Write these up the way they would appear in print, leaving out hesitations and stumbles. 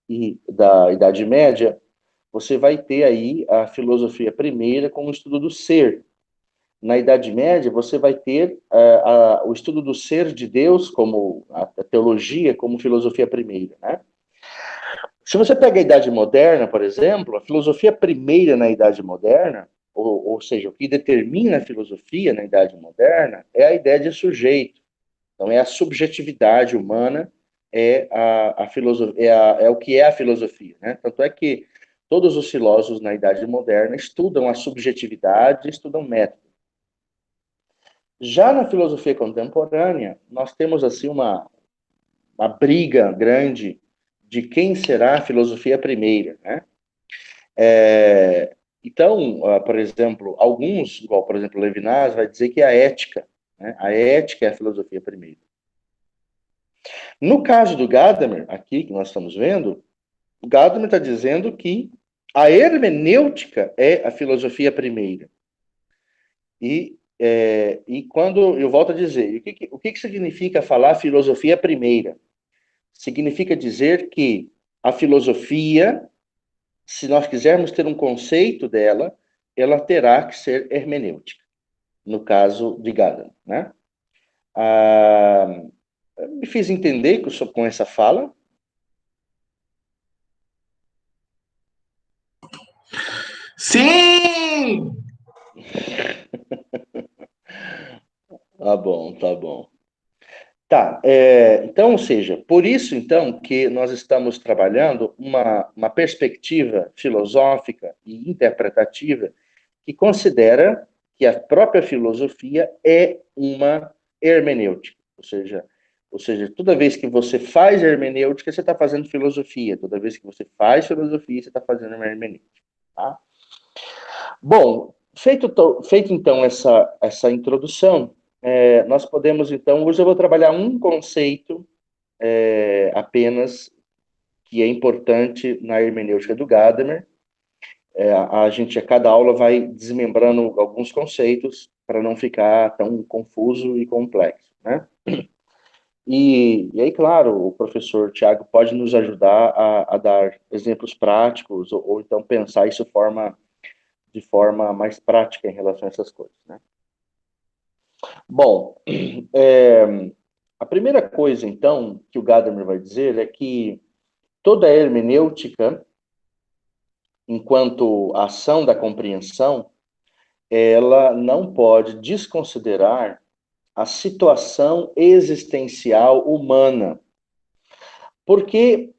e da Idade Média, você vai ter aí a filosofia primeira com o estudo do ser. Na Idade Média, você vai ter o estudo do ser de Deus, como a teologia, como filosofia primeira, né? Se você pega a Idade Moderna, por exemplo, a filosofia primeira na Idade Moderna, ou seja, o que determina a filosofia na Idade Moderna, é a ideia de sujeito. Então, é a subjetividade humana, é o que é a filosofia, né? Tanto é que todos os filósofos na Idade Moderna estudam a subjetividade, estudam método. Já na filosofia contemporânea, nós temos assim uma briga grande de quem será a filosofia primeira, né? Então, por exemplo, alguns, igual por exemplo Levinas, vai dizer que é a ética, né? A ética é a filosofia primeira. No caso do Gadamer, aqui que nós estamos vendo, o Gadamer está dizendo que a hermenêutica é a filosofia primeira. E quando eu volto a dizer, o que significa falar filosofia primeira? Significa dizer que a filosofia, se nós quisermos ter um conceito dela, ela terá que ser hermenêutica, no caso de Gadamer, né? Me fiz entender com essa fala? Sim! Tá bom, tá bom. Tá, então, ou seja, por isso, então, que nós estamos trabalhando uma perspectiva filosófica e interpretativa que considera que a própria filosofia é uma hermenêutica, ou seja, toda vez que você faz hermenêutica, você está fazendo filosofia, toda vez que você faz filosofia, você está fazendo uma hermenêutica, tá? Bom, feito então essa introdução, nós podemos então, hoje eu vou trabalhar um conceito apenas que é importante na hermenêutica do Gadamer. A gente a cada aula vai desmembrando alguns conceitos para não ficar tão confuso e complexo, né? E aí, claro, o professor Tiago pode nos ajudar a dar exemplos práticos ou então pensar isso de forma mais prática em relação a essas coisas, né? Bom, a primeira coisa, então, que o Gadamer vai dizer é que toda a hermenêutica, enquanto ação da compreensão, ela não pode desconsiderar a situação existencial humana. Por quê?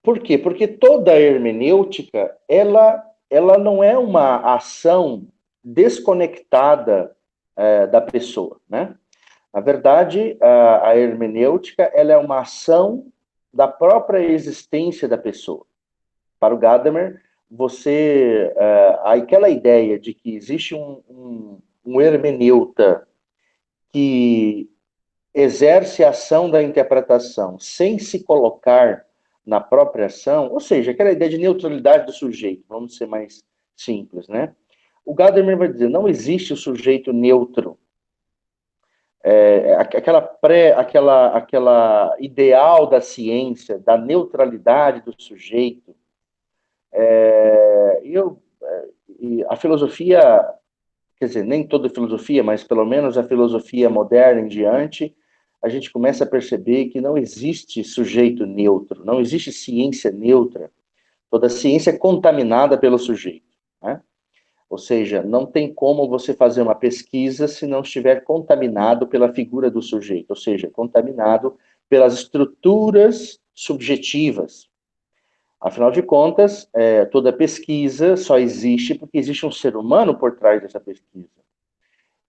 Por quê? Porque toda a hermenêutica, ela não é uma ação desconectada da pessoa, né? Na verdade, a hermenêutica ela é uma ação da própria existência da pessoa. Para o Gadamer, aquela ideia de que existe um hermeneuta que exerce a ação da interpretação sem se colocar na própria ação, ou seja, aquela ideia de neutralidade do sujeito, vamos ser mais simples, né? O Gadamer vai dizer, não existe o sujeito neutro. Aquela ideal da ciência, da neutralidade do sujeito, a filosofia, quer dizer, nem toda filosofia, mas pelo menos a filosofia moderna em diante, a gente começa a perceber que não existe sujeito neutro, não existe ciência neutra. Toda ciência é contaminada pelo sujeito, né? Ou seja, não tem como você fazer uma pesquisa se não estiver contaminado pela figura do sujeito, ou seja, contaminado pelas estruturas subjetivas. Afinal de contas, toda pesquisa só existe porque existe um ser humano por trás dessa pesquisa.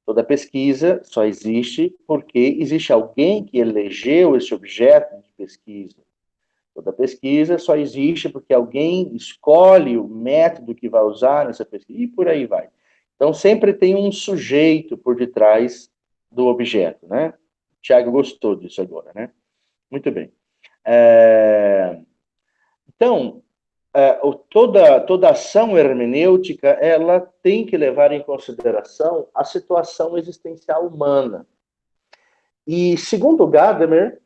Toda pesquisa só existe porque existe alguém que elegeu esse objeto de pesquisa. Toda pesquisa só existe porque alguém escolhe o método que vai usar nessa pesquisa, e por aí vai. Então, sempre tem um sujeito por detrás do objeto, né? O Tiago gostou disso agora, né? Muito bem. Então, toda ação hermenêutica, ela tem que levar em consideração a situação existencial humana. E, segundo Gadamer,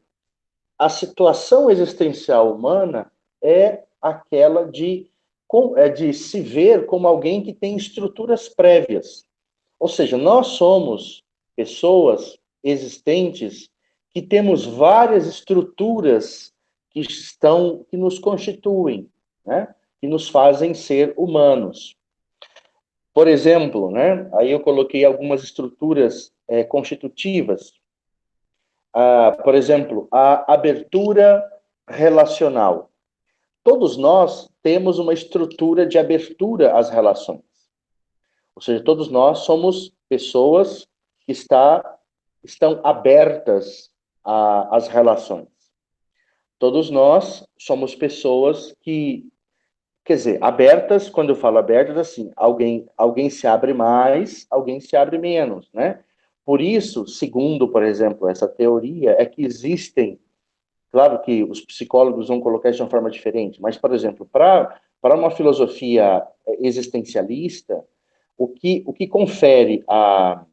a situação existencial humana é aquela de se ver como alguém que tem estruturas prévias. Ou seja, nós somos pessoas existentes que temos várias estruturas que nos constituem, né? Que nos fazem ser humanos. Por exemplo, né? Aí eu coloquei algumas estruturas constitutivas. Por exemplo, a abertura relacional. Todos nós temos uma estrutura de abertura às relações. Ou seja, todos nós somos pessoas que estão abertas às relações. Todos nós somos pessoas que, quer dizer, abertas, quando eu falo abertas, assim, alguém se abre mais, alguém se abre menos, né? Por isso, segundo, por exemplo, essa teoria, é que existem, claro que os psicólogos vão colocar isso de uma forma diferente, mas, por exemplo, para uma filosofia existencialista, o que confere a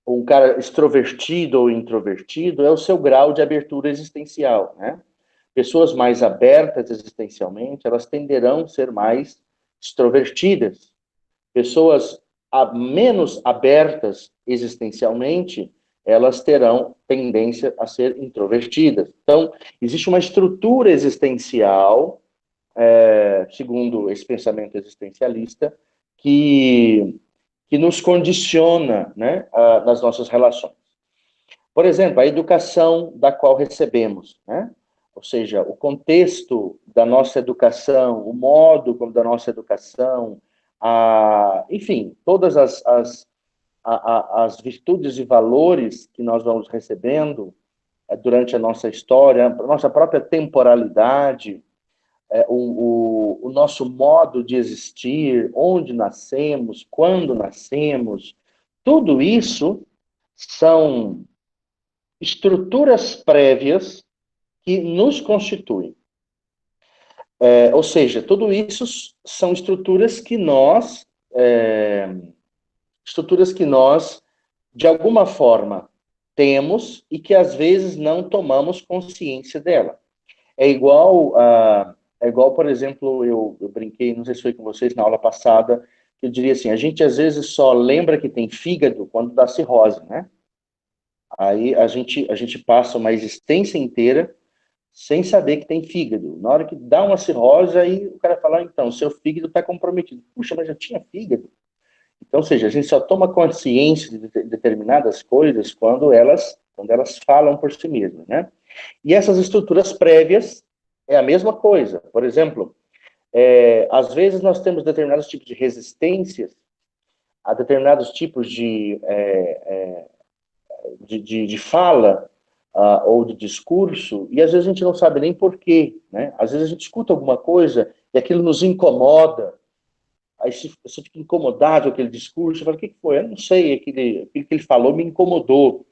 um cara extrovertido ou introvertido é o seu grau de abertura existencial, né? Pessoas mais abertas existencialmente, elas tenderão a ser mais extrovertidas. Pessoas menos abertas existencialmente, elas terão tendência a ser introvertidas. Então, existe uma estrutura existencial, segundo esse pensamento existencialista, que, que nos condiciona, né, nas nossas relações. Por exemplo, a educação da qual recebemos, né? Ou seja, o contexto da nossa educação, o modo como da nossa educação, enfim, todas as virtudes e valores que nós vamos recebendo durante a nossa história, a nossa própria temporalidade, o nosso modo de existir, onde nascemos, quando nascemos, tudo isso são estruturas prévias que nos constituem. Ou seja, tudo isso são estruturas que nós, de alguma forma, temos e que às vezes não tomamos consciência dela. É igual, por exemplo, eu brinquei, não sei se foi com vocês na aula passada, que eu diria assim, a gente às vezes só lembra que tem fígado quando dá cirrose, né? Aí a gente passa uma existência inteira sem saber que tem fígado. Na hora que dá uma cirrose, aí o cara fala, então, seu fígado está comprometido. Puxa, mas já tinha fígado. Então, ou seja, a gente só toma consciência de determinadas coisas quando elas falam por si mesmas, né? E essas estruturas prévias é a mesma coisa. Por exemplo, às vezes nós temos determinados tipos de resistências a determinados tipos de fala ou de discurso, e às vezes a gente não sabe nem por quê, né? Às vezes a gente escuta alguma coisa e aquilo nos incomoda, aí você fica incomodado com aquele discurso, fala, o que foi? Eu não sei, aquilo que ele falou me incomodou.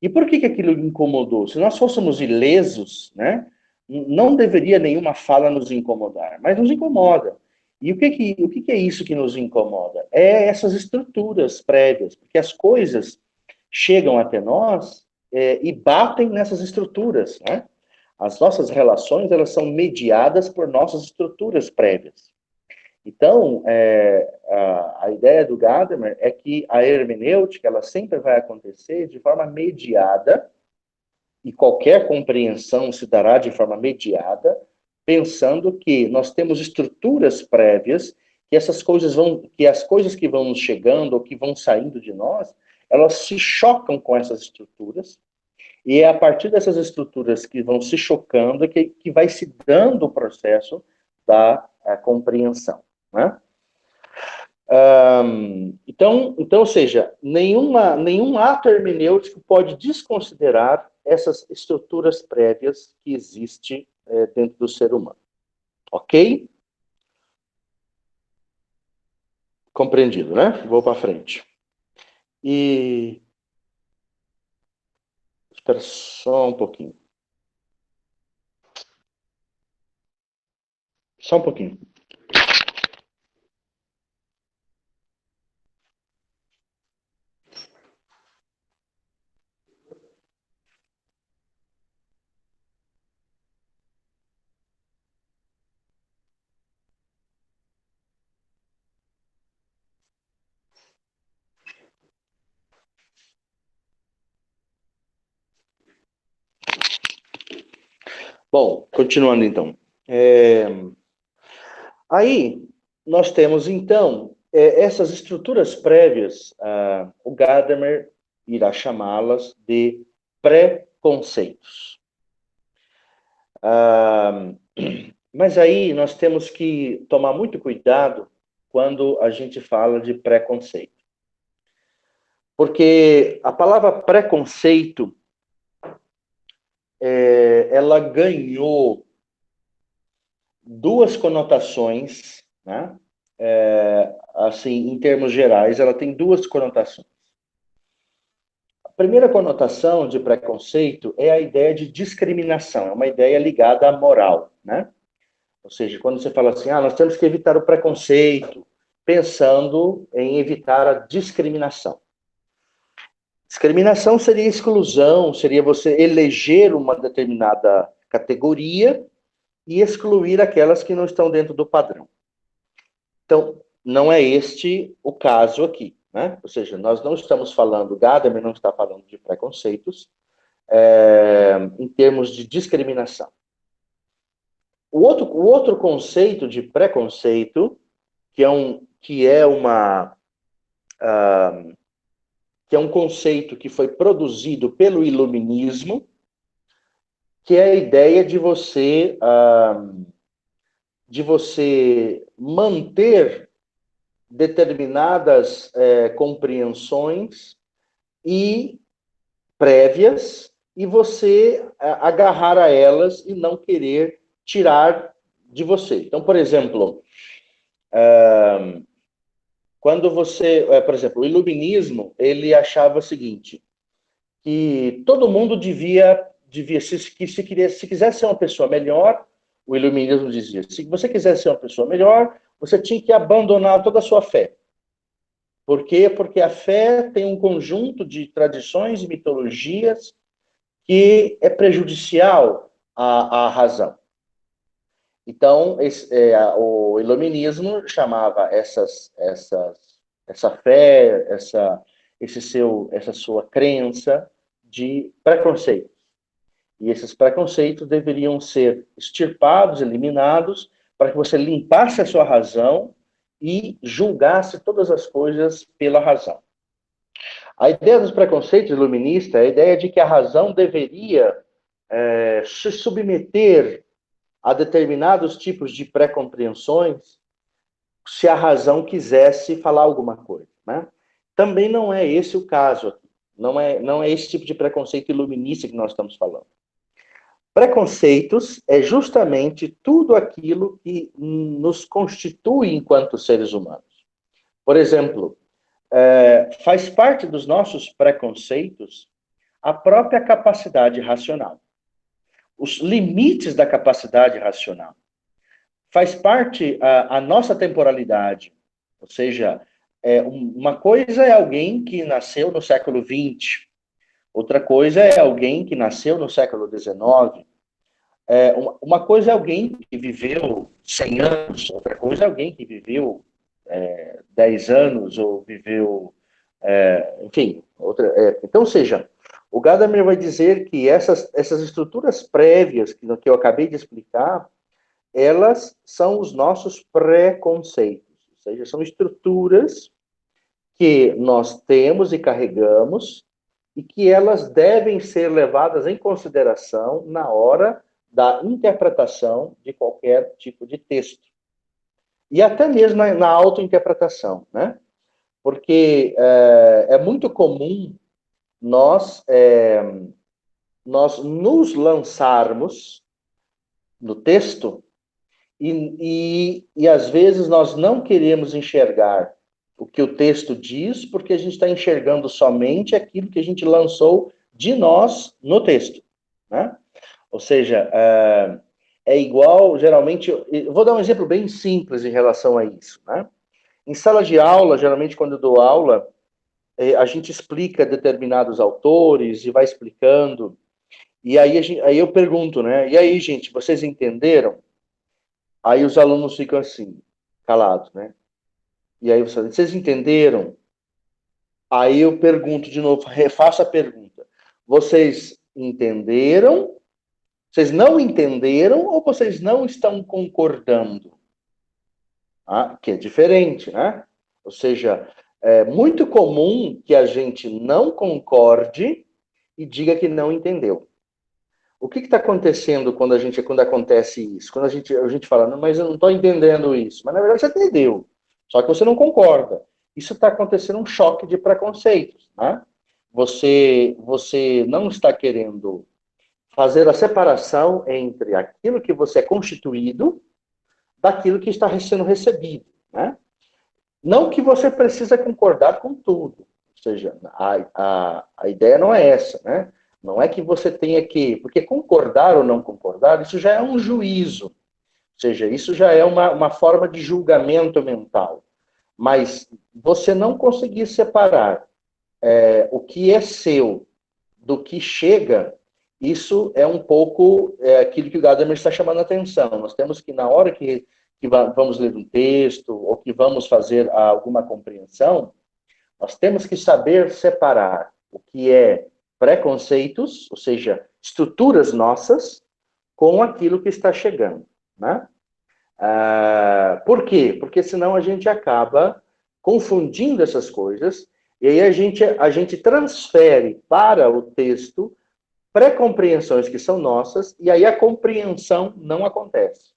E por que aquilo me incomodou? Se nós fôssemos ilesos, né, não deveria nenhuma fala nos incomodar, mas nos incomoda. E o que é isso que nos incomoda? É essas estruturas prévias, porque as coisas chegam até nós e batem nessas estruturas, né? As nossas relações, elas são mediadas por nossas estruturas prévias. Então, a ideia do Gadamer é que a hermenêutica, ela sempre vai acontecer de forma mediada, e qualquer compreensão se dará de forma mediada, pensando que nós temos estruturas prévias, que as coisas que vão nos chegando ou que vão saindo de nós, elas se chocam com essas estruturas, e é a partir dessas estruturas que vão se chocando que vai se dando o processo da compreensão, né? Então, ou seja, nenhum ato hermenêutico pode desconsiderar essas estruturas prévias que existem dentro do ser humano. Ok? Compreendido, né? Vou para frente. E espera só um pouquinho. Só um pouquinho. Bom, continuando então. Aí, nós temos então essas estruturas prévias, o Gadamer irá chamá-las de pré-conceitos. Mas aí nós temos que tomar muito cuidado quando a gente fala de preconceito. Porque a palavra preconceito, ela ganhou duas conotações, né? Assim, em termos gerais, ela tem duas conotações. A primeira conotação de preconceito é a ideia de discriminação, é uma ideia ligada à moral, né? Ou seja, quando você fala assim, nós temos que evitar o preconceito, pensando em evitar a discriminação. Discriminação seria exclusão, seria você eleger uma determinada categoria e excluir aquelas que não estão dentro do padrão. Então, não é este o caso aqui, né? Ou seja, nós não estamos falando, Gadamer não está falando de preconceitos em termos de discriminação. O outro conceito de preconceito, que é um conceito que foi produzido pelo iluminismo, que é a ideia de você manter determinadas compreensões e prévias e você agarrar a elas e não querer tirar de você. Então, por exemplo, quando por exemplo, o iluminismo, ele achava o seguinte, que todo mundo se quisesse ser uma pessoa melhor, o iluminismo dizia, se você quiser ser uma pessoa melhor, você tinha que abandonar toda a sua fé. Por quê? Porque a fé tem um conjunto de tradições e mitologias que é prejudicial à razão. Então, o iluminismo chamava essa fé, essa sua crença de preconceitos. E esses preconceitos deveriam ser extirpados, eliminados, para que você limpasse a sua razão e julgasse todas as coisas pela razão. A ideia dos preconceitos iluministas é a ideia de que a razão deveria se submeter a determinados tipos de pré-compreensões se a razão quisesse falar alguma coisa, né? Também não é esse o caso aqui. Não é esse tipo de preconceito iluminista que nós estamos falando. Preconceitos é justamente tudo aquilo que nos constitui enquanto seres humanos. Por exemplo, faz parte dos nossos preconceitos a própria capacidade racional. Os limites da capacidade racional. Faz parte a nossa temporalidade. Ou seja, uma coisa é alguém que nasceu no século XX, outra coisa é alguém que nasceu no século XIX. Uma coisa é alguém que viveu 100 anos, outra coisa é alguém que viveu 10 anos, ou viveu... enfim, então, ou seja, o Gadamer vai dizer que essas estruturas prévias que eu acabei de explicar, elas são os nossos preconceitos, ou seja, são estruturas que nós temos e carregamos e que elas devem ser levadas em consideração na hora da interpretação de qualquer tipo de texto. E até mesmo na autointerpretação, né? Porque é muito comum nós nos lançarmos no texto e às vezes nós não queremos enxergar o que o texto diz porque a gente está enxergando somente aquilo que a gente lançou de nós no texto, né? Ou seja, é igual, geralmente... Eu vou dar um exemplo bem simples em relação a isso, né? Em sala de aula, geralmente quando eu dou aula, a gente explica determinados autores e vai explicando. E aí eu pergunto, né? E aí, gente, vocês entenderam? Aí os alunos ficam assim, calados, né? E aí vocês entenderam? Aí eu pergunto de novo, refaço a pergunta. Vocês entenderam Vocês não entenderam ou vocês não estão concordando? Que é diferente, né? Ou seja, é muito comum que a gente não concorde e diga que não entendeu. O que está acontecendo quando acontece isso? Quando a gente fala, não, mas eu não estou entendendo isso. Mas na verdade você entendeu, só que você não concorda. Isso está acontecendo um choque de preconceitos, né? Você não está querendo fazer a separação entre aquilo que você é constituído daquilo que está sendo recebido, né? Não que você precisa concordar com tudo. Ou seja, a ideia não é essa, né? Não é que você tenha que... Porque concordar ou não concordar, isso já é um juízo. Ou seja, isso já é uma forma de julgamento mental. Mas você não conseguir separar o que é seu do que chega, isso é um pouco aquilo que o Gadamer está chamando a atenção. Nós temos que, na hora que vamos ler um texto ou que vamos fazer alguma compreensão, nós temos que saber separar o que é preconceitos, ou seja, estruturas nossas, com aquilo que está chegando, né? Por quê? Porque senão a gente acaba confundindo essas coisas e aí a gente transfere para o texto pré-compreensões que são nossas e aí a compreensão não acontece.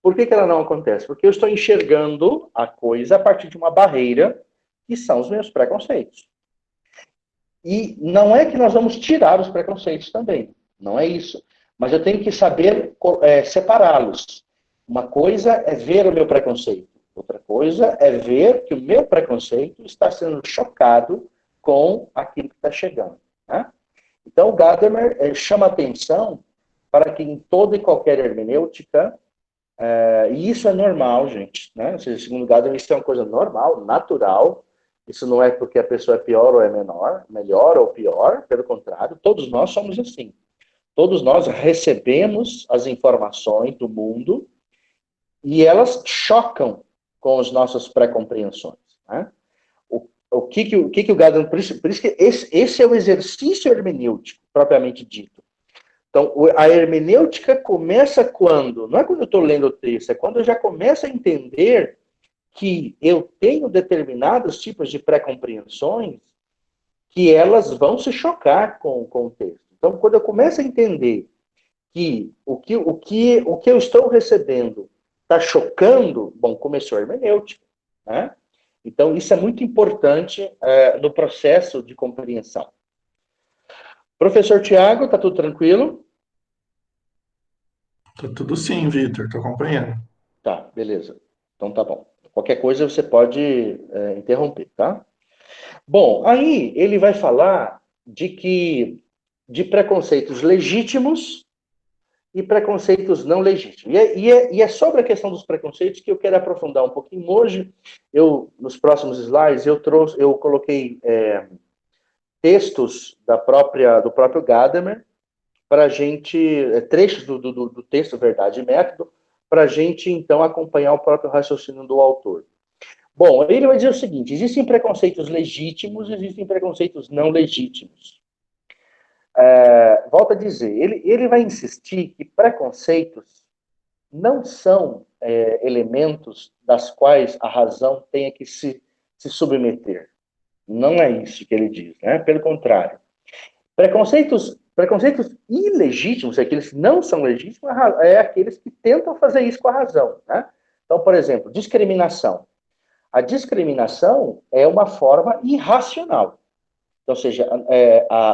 Por que ela não acontece? Porque eu estou enxergando a coisa a partir de uma barreira que são os meus preconceitos. E não é que nós vamos tirar os preconceitos também, não é isso. Mas eu tenho que saber separá-los. Uma coisa é ver o meu preconceito, outra coisa é ver que o meu preconceito está sendo chocado com aquilo que está chegando, né? Então, o Gadamer chama atenção para que em toda e qualquer hermenêutica, e isso é normal, gente, né? Ou seja, segundo Gadamer, isso é uma coisa normal, natural. Isso não é porque a pessoa é pior ou é menor, melhor ou pior, pelo contrário, todos nós somos assim. Todos nós recebemos as informações do mundo e elas chocam com as nossas pré-compreensões, né? O que o Gadamer... Por isso que esse é o exercício hermenêutico, propriamente dito. Então, a hermenêutica começa quando? Não é quando eu estou lendo o texto, é quando eu já começo a entender que eu tenho determinados tipos de pré-compreensões que elas vão se chocar com o texto. Então, quando eu começo a entender que o que eu estou recebendo está chocando, bom, começou a hermenêutica, né? Então, isso é muito importante no processo de compreensão. Professor Tiago, está tudo tranquilo? Tá tudo sim, Vitor, estou acompanhando. Tá, beleza. Então tá bom. Qualquer coisa você pode interromper, tá? Bom, aí ele vai falar de preconceitos legítimos e preconceitos não legítimos. E é sobre a questão dos preconceitos que eu quero aprofundar um pouquinho. Hoje, nos próximos slides, eu coloquei textos do próprio Gadamer para a gente, trechos do texto Verdade e Método, para a gente, então, acompanhar o próprio raciocínio do autor. Bom, ele vai dizer o seguinte: existem preconceitos legítimos, existem preconceitos não legítimos. Volto a dizer, ele vai insistir que preconceitos não são elementos das quais a razão tenha que se submeter. Não é isso que ele diz, né? Pelo contrário. Preconceitos ilegítimos, aqueles que não são legítimos, é aqueles que tentam fazer isso com a razão, né? Então, por exemplo, discriminação. A discriminação é uma forma irracional. Então, ou seja,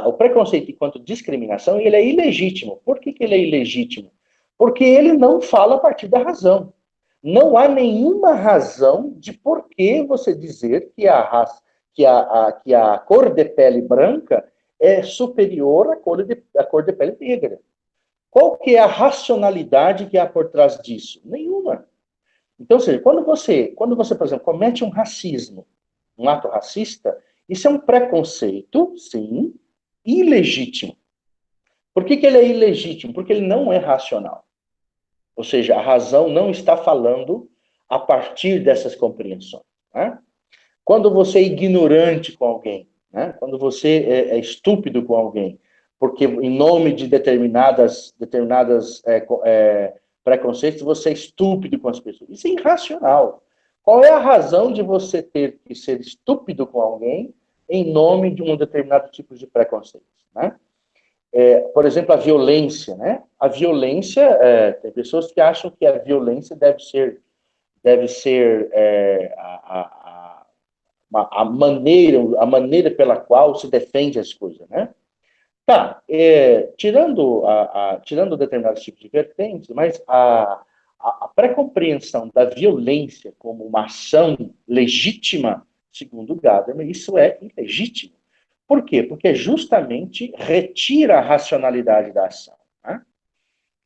o preconceito enquanto discriminação, ele é ilegítimo. Por que ele é ilegítimo? Porque ele não fala a partir da razão. Não há nenhuma razão de por que você dizer que a cor de pele branca é superior à cor de pele negra. Qual que é a racionalidade que há por trás disso? Nenhuma. Então, ou seja, quando você, por exemplo, comete um racismo, um ato racista, isso é um preconceito, sim, ilegítimo. Por que ele é ilegítimo? Porque ele não é racional. Ou seja, a razão não está falando a partir dessas compreensões, né? Quando você é ignorante com alguém, né? Quando você é estúpido com alguém, porque em nome de determinadas preconceitos, você é estúpido com as pessoas. Isso é irracional. Qual é a razão de você ter que ser estúpido com alguém em nome de um determinado tipo de preconceito, né? Por exemplo, a violência, né? A violência, tem pessoas que acham que a violência deve ser a maneira pela qual se defende as coisas, né? Tá, tirando determinados tipos de vertentes, mas a pré-compreensão da violência como uma ação legítima, segundo Gadamer, isso é ilegítimo. Por quê? Porque justamente retira a racionalidade da ação, né?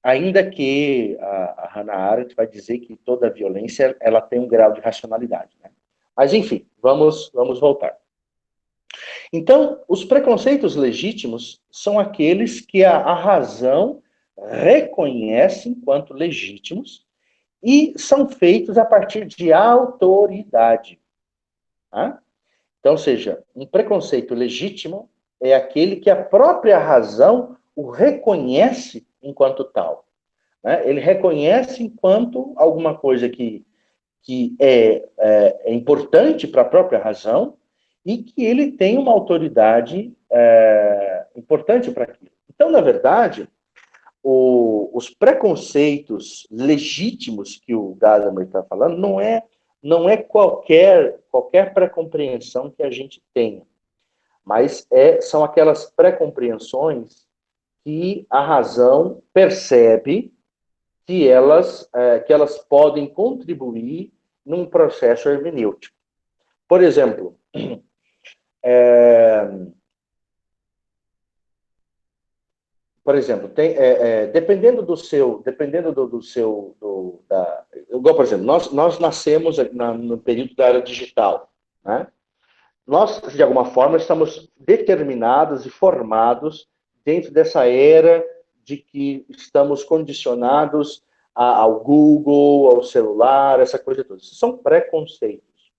Ainda que a Hannah Arendt vai dizer que toda violência ela tem um grau de racionalidade, né? Mas, enfim, vamos voltar. Então, os preconceitos legítimos são aqueles que a razão reconhece enquanto legítimos e são feitos a partir de autoridade. Tá? Então, ou seja, um preconceito legítimo é aquele que a própria razão o reconhece enquanto tal. Né? Ele reconhece enquanto alguma coisa que é importante para a própria razão e que ele tem uma autoridade importante para aquilo. Então, na verdade, os preconceitos legítimos que o Gadamer está falando não é qualquer pré-compreensão que a gente tenha, mas são aquelas pré-compreensões que a razão percebe que elas podem contribuir num processo hermenêutico. Por exemplo, dependendo igual, por exemplo, nós nascemos no período da era digital, né? Nós, de alguma forma, estamos determinados e formados dentro dessa era de que estamos condicionados ao Google, ao celular, essa coisa toda. Isso são preconceitos.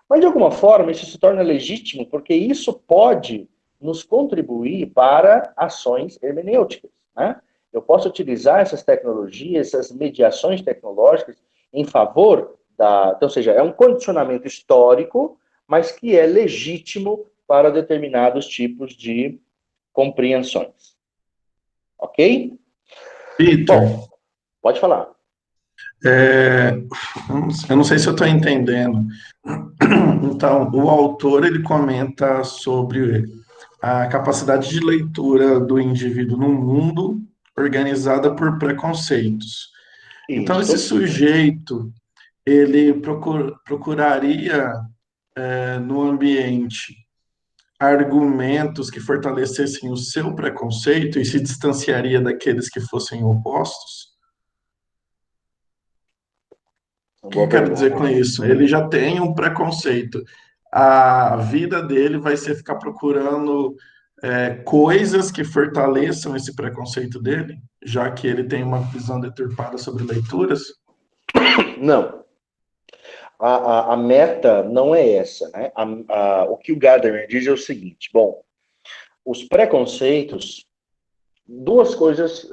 Mas, de alguma forma, isso se torna legítimo, porque isso pode nos contribuir para ações hermenêuticas, né? Eu posso utilizar essas tecnologias, essas mediações tecnológicas em favor então, ou seja, é um condicionamento histórico, mas que é legítimo para determinados tipos de compreensões. Ok? Vitor, Bom, pode falar. eu não sei se eu estou entendendo. Então, o autor ele comenta sobre a capacidade de leitura do indivíduo no mundo organizada por preconceitos. Então, esse Isso. sujeito ele procuraria no ambiente argumentos que fortalecessem o seu preconceito e se distanciaria daqueles que fossem opostos? O que eu Boa quero dizer pergunta. com isso? Ele já tem um preconceito. A vida dele vai ser ficar procurando coisas que fortaleçam esse preconceito dele, já que ele tem uma visão deturpada sobre leituras? Não. A meta não é essa, né? O que o Gadamer diz é o seguinte: bom, os preconceitos, duas coisas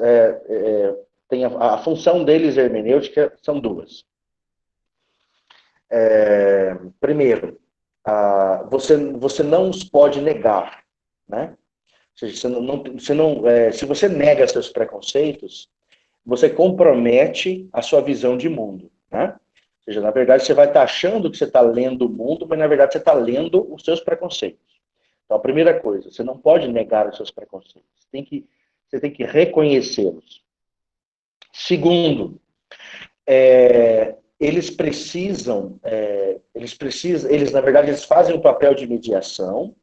tem a função deles hermenêutica são duas. Primeiro, você não os pode negar, né? Ou seja, se você nega seus preconceitos, você compromete a sua visão de mundo, né? Ou seja, na verdade, você vai estar achando que você está lendo o mundo, mas na verdade você está lendo os seus preconceitos. Então, a primeira coisa, você não pode negar os seus preconceitos. Você tem que reconhecê-los. Segundo, eles na verdade, eles fazem um papel de mediação,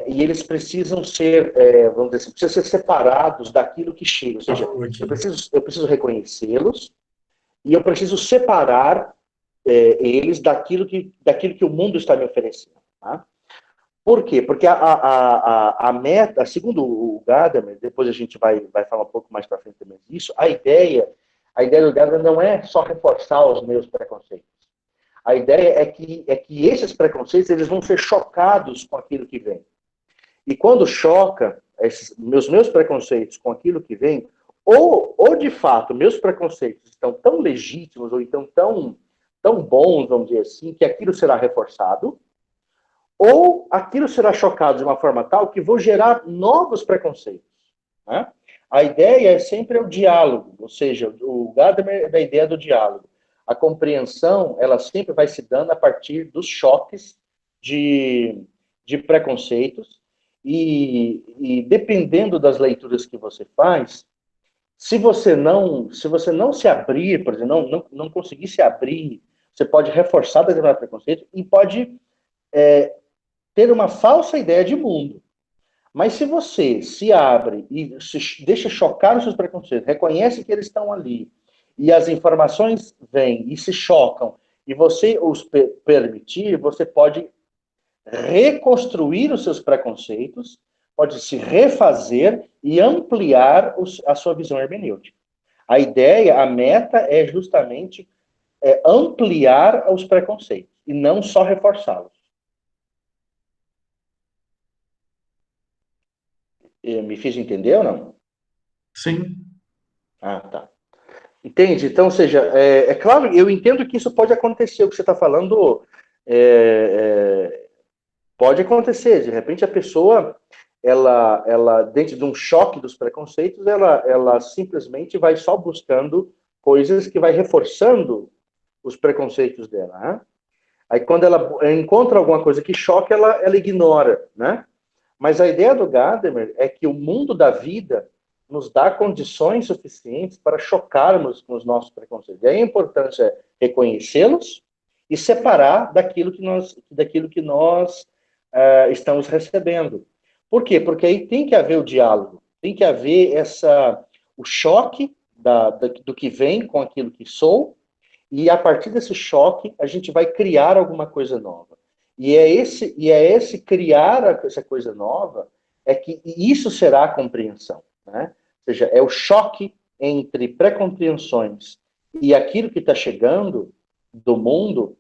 e eles precisam ser, vamos dizer assim, precisam ser separados daquilo que chega. Ou seja, eu preciso reconhecê-los e eu preciso separar eles daquilo que o mundo está me oferecendo. Tá? Por quê? Porque a meta, segundo o Gadamer, depois a gente vai falar um pouco mais para frente também disso, a ideia do Gadamer não é só reforçar os meus preconceitos. A ideia é que esses preconceitos eles vão ser chocados com aquilo que vem. E quando choca, meus preconceitos com aquilo que vem, ou de fato meus preconceitos estão tão legítimos ou então tão bons, vamos dizer assim, que aquilo será reforçado, ou aquilo será chocado de uma forma tal que vou gerar novos preconceitos. Né? A ideia é sempre o diálogo, ou seja, o Gadamer é da ideia do diálogo. A compreensão, ela sempre vai se dando a partir dos choques de preconceitos, e dependendo das leituras que você faz, se você não se abrir, por exemplo, não conseguir se abrir, você pode reforçar determinado preconceito e pode ter uma falsa ideia de mundo. Mas se você se abre e se deixa chocar os seus preconceitos, reconhece que eles estão ali, e as informações vêm e se chocam, e você os permitir, você pode reconstruir os seus preconceitos, pode se refazer e ampliar a sua visão hermenêutica. A ideia, a meta é justamente ampliar os preconceitos e não só reforçá-los. Me fiz entender ou não? Sim. Ah, tá. Entende? Então, ou seja, claro, eu entendo que isso pode acontecer, o que você está falando pode acontecer. De repente, a pessoa, ela dentro de um choque dos preconceitos, ela simplesmente vai só buscando coisas que vai reforçando os preconceitos dela. Né? Aí, quando ela encontra alguma coisa que choca, ela ignora, né? Mas a ideia do Gadamer é que o mundo da vida nos dá condições suficientes para chocarmos com os nossos preconceitos. E aí a importância é reconhecê-los e separar daquilo que nós estamos recebendo. Por quê? Porque aí tem que haver o diálogo, tem que haver o choque do que vem com aquilo que sou, e a partir desse choque a gente vai criar alguma coisa nova. E é esse criar essa coisa nova que isso será a compreensão, né? Ou seja, é o choque entre pré-compreensões e aquilo que está chegando do mundo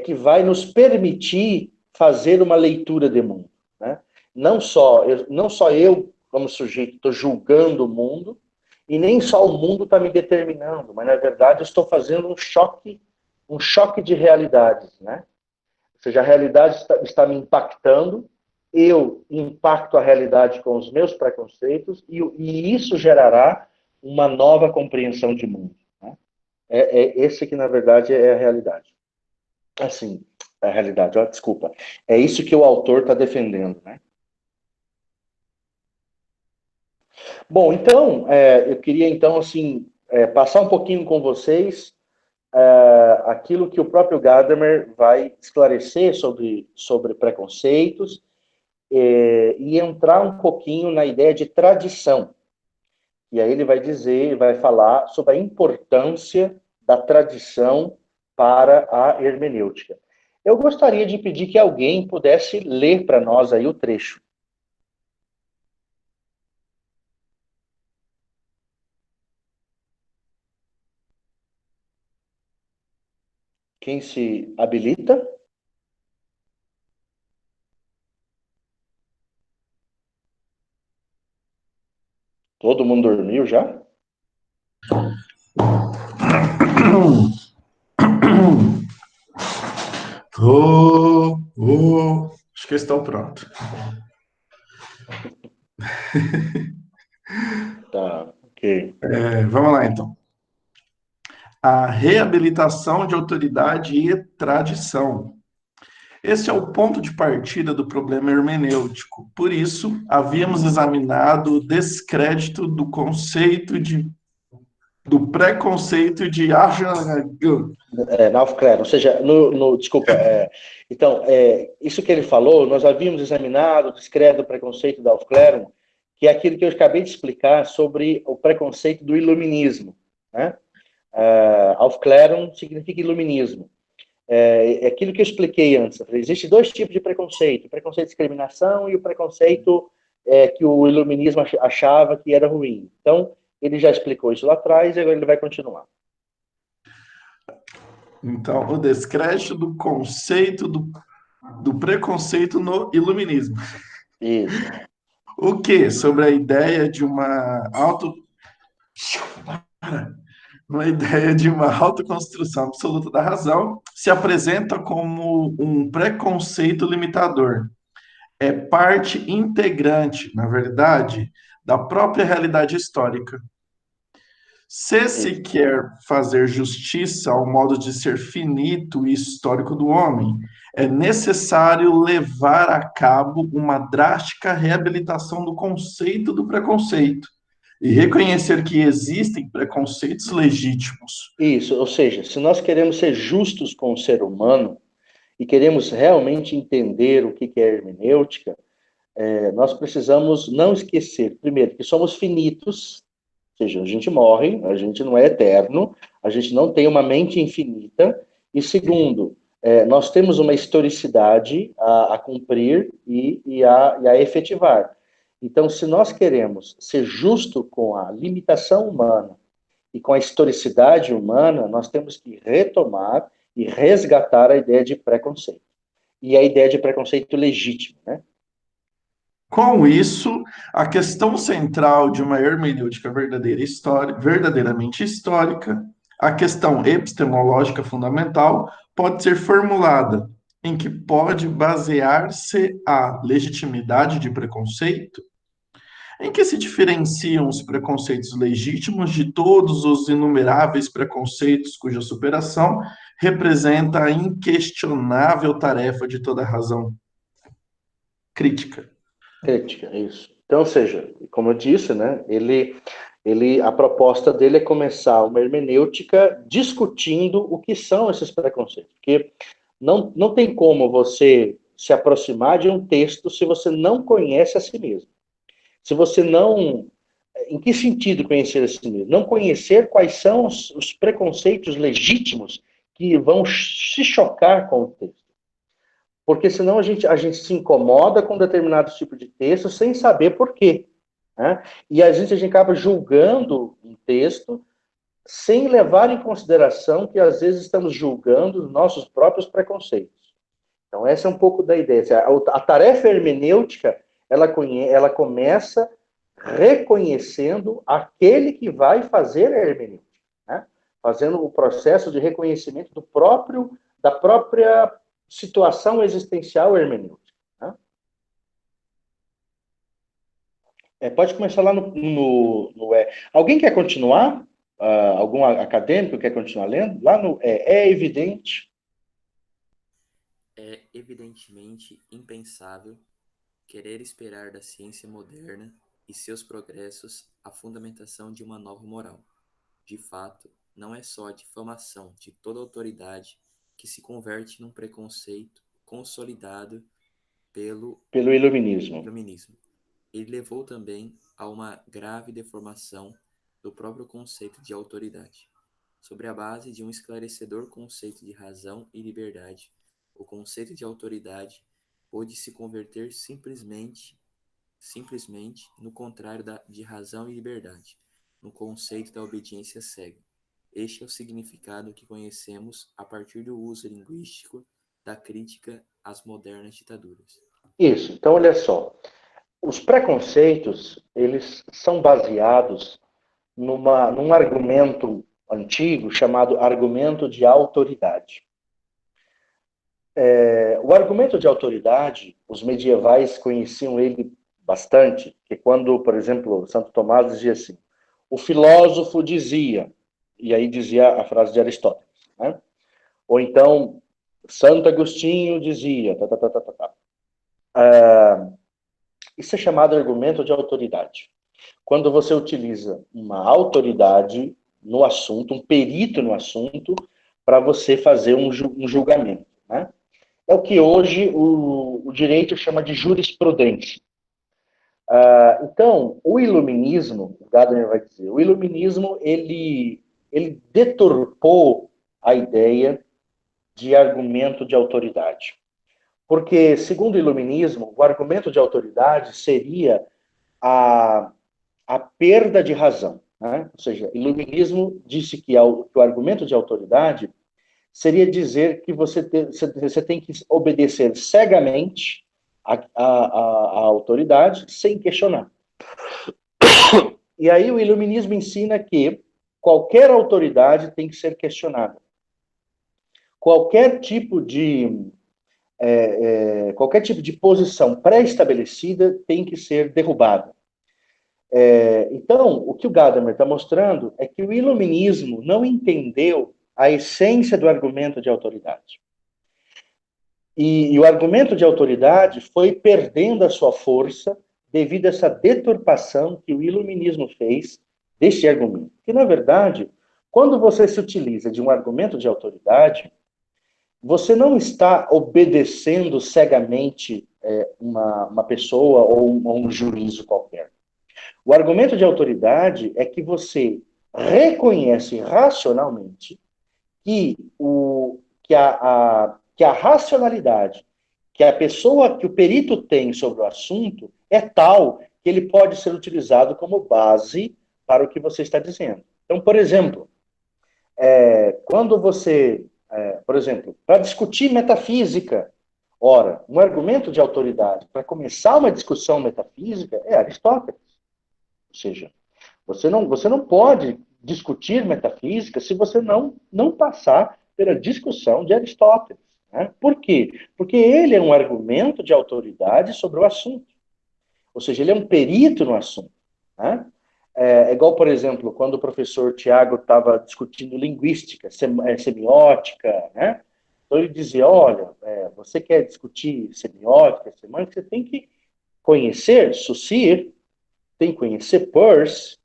que vai nos permitir fazer uma leitura de mundo, né? Não só eu como sujeito estou julgando o mundo, e nem só o mundo está me determinando, mas na verdade eu estou fazendo um choque de realidades, né? Ou seja, a realidade está me impactando, eu impacto a realidade com os meus preconceitos, e isso gerará uma nova compreensão de mundo. Né? Esse que, na verdade, é a realidade. Assim, a realidade, desculpa. É isso que o autor está defendendo. Né? Bom, então, eu queria, então, assim, passar um pouquinho com vocês aquilo que o próprio Gadamer vai esclarecer sobre preconceitos e entrar um pouquinho na ideia de tradição. E aí ele vai falar sobre a importância da tradição para a hermenêutica. Eu gostaria de pedir que alguém pudesse ler para nós aí o trecho. Quem se habilita? Todo mundo dormiu já? Acho que estão prontos. Tá, ok. Vamos lá, então. A reabilitação de autoridade e tradição. Esse é o ponto de partida do problema hermenêutico. Por isso, havíamos examinado o descrédito do conceito do preconceito de Naufclero, ou seja, desculpa, então, isso que ele falou, nós havíamos examinado o discreto do preconceito da Naufclero, que é aquilo que eu acabei de explicar sobre o preconceito do iluminismo, né? Aufklärung significa iluminismo. É aquilo que eu expliquei antes. Existem dois tipos de preconceito: o preconceito de discriminação e o preconceito que o iluminismo achava que era ruim. Então, ele já explicou isso lá atrás e agora ele vai continuar. Então, o descrédito do conceito do preconceito no iluminismo. Isso. O que sobre a ideia de uma ideia de uma autoconstrução absoluta da razão se apresenta como um preconceito limitador. É parte integrante, na verdade, da própria realidade histórica. Se Isso. quer fazer justiça ao modo de ser finito e histórico do homem, é necessário levar a cabo uma drástica reabilitação do conceito do preconceito e reconhecer que existem preconceitos legítimos. Isso, ou seja, se nós queremos ser justos com o ser humano e queremos realmente entender o que é hermenêutica, nós precisamos não esquecer, primeiro, que somos finitos, ou seja, a gente morre, a gente não é eterno, a gente não tem uma mente infinita, e segundo, nós temos uma historicidade a cumprir e a efetivar. Então, se nós queremos ser justo com a limitação humana e com a historicidade humana, nós temos que retomar e resgatar a ideia de preconceito. E a ideia de preconceito legítimo, né? Com isso, a questão central de uma hermenêutica verdadeiramente histórica, a questão epistemológica fundamental, pode ser formulada em que pode basear-se a legitimidade de preconceito, em que se diferenciam os preconceitos legítimos de todos os inumeráveis preconceitos cuja superação representa a inquestionável tarefa de toda razão crítica. Crítica, é isso. Então, ou seja, como eu disse, né, a proposta dele é começar uma hermenêutica discutindo o que são esses preconceitos. Porque não tem como você se aproximar de um texto se você não conhece a si mesmo. Se você não... Em que sentido conhecer a si mesmo? Não conhecer quais são os preconceitos legítimos que vão se chocar com o texto. Porque senão a gente se incomoda com determinado tipo de texto sem saber por quê. Né? E às vezes a gente acaba julgando um texto sem levar em consideração que às vezes estamos julgando os nossos próprios preconceitos. Então essa é um pouco da ideia. A tarefa hermenêutica, ela começa reconhecendo aquele que vai fazer a hermenêutica, né? Fazendo o processo de reconhecimento da própria situação existencial hermenêutica. Né? Pode começar lá no. Alguém quer continuar? Algum acadêmico quer continuar lendo? Lá no é evidente. É evidentemente impensável querer esperar da ciência moderna e seus progressos a fundamentação de uma nova moral. De fato, não é só a difamação de toda autoridade que se converte num preconceito consolidado Pelo iluminismo. iluminismo. Ele levou também a uma grave deformação do próprio conceito de autoridade. Sobre a base de um esclarecedor conceito de razão e liberdade, o conceito de autoridade pôde se converter simplesmente no contrário de razão e liberdade, no conceito da obediência cega. Este é o significado que conhecemos a partir do uso linguístico da crítica às modernas ditaduras. Isso. Então, olha só. Os preconceitos, eles são baseados num argumento antigo chamado argumento de autoridade. O argumento de autoridade, os medievais conheciam ele bastante, que quando, por exemplo, Santo Tomás dizia assim, o filósofo dizia, e aí dizia a frase de Aristóteles, né? Ou então, Santo Agostinho dizia, isso é chamado argumento de autoridade. Quando você utiliza uma autoridade no assunto, um perito no assunto, para você fazer um julgamento, né? É o que hoje o direito chama de jurisprudência. Então, o iluminismo, o Gadamer vai dizer, o iluminismo, ele deturpou a ideia de argumento de autoridade. Porque, segundo o iluminismo, o argumento de autoridade seria a perda de razão. Né? Ou seja, o iluminismo disse que o argumento de autoridade seria dizer que você tem que obedecer cegamente a autoridade sem questionar. E aí o iluminismo ensina que qualquer autoridade tem que ser questionada. Qualquer tipo de qualquer tipo de posição pré-estabelecida tem que ser derrubada. Então, o que o Gadamer está mostrando é que o iluminismo não entendeu a essência do argumento de autoridade. E o argumento de autoridade foi perdendo a sua força devido a essa deturpação que o iluminismo fez deste argumento. Que, na verdade, quando você se utiliza de um argumento de autoridade, você não está obedecendo cegamente uma pessoa ou um juízo qualquer. O argumento de autoridade é que você reconhece racionalmente que a racionalidade que a pessoa, que o perito tem sobre o assunto é tal que ele pode ser utilizado como base para o que você está dizendo. Então, por exemplo, quando você, por exemplo, para discutir metafísica, ora, um argumento de autoridade para começar uma discussão metafísica é Aristóteles. Ou seja, você não pode discutir metafísica se você não passar pela discussão de Aristóteles. Né? Por quê? Porque ele é um argumento de autoridade sobre o assunto. Ou seja, ele é um perito no assunto. Né? É igual, por exemplo, quando o professor Tiago estava discutindo linguística, semiótica, né? Então ele dizia, olha, você quer discutir semiótica, semântica, você tem que conhecer Saussure, tem que conhecer Peirce.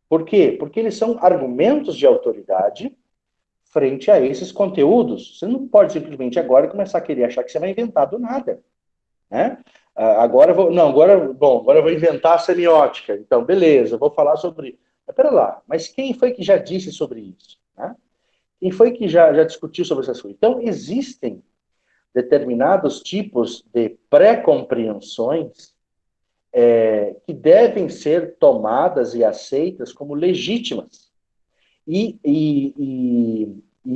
Por quê? Porque eles são argumentos de autoridade frente a esses conteúdos. Você não pode simplesmente agora começar a querer achar que você vai inventar do nada. Né? Agora eu vou inventar a semiótica. Então, beleza, eu vou falar sobre. Mas pera lá, mas quem foi que já disse sobre isso? Né? Quem foi que já discutiu sobre essas coisas? Então, existem determinados tipos de pré-compreensões que devem ser tomadas e aceitas como legítimas. E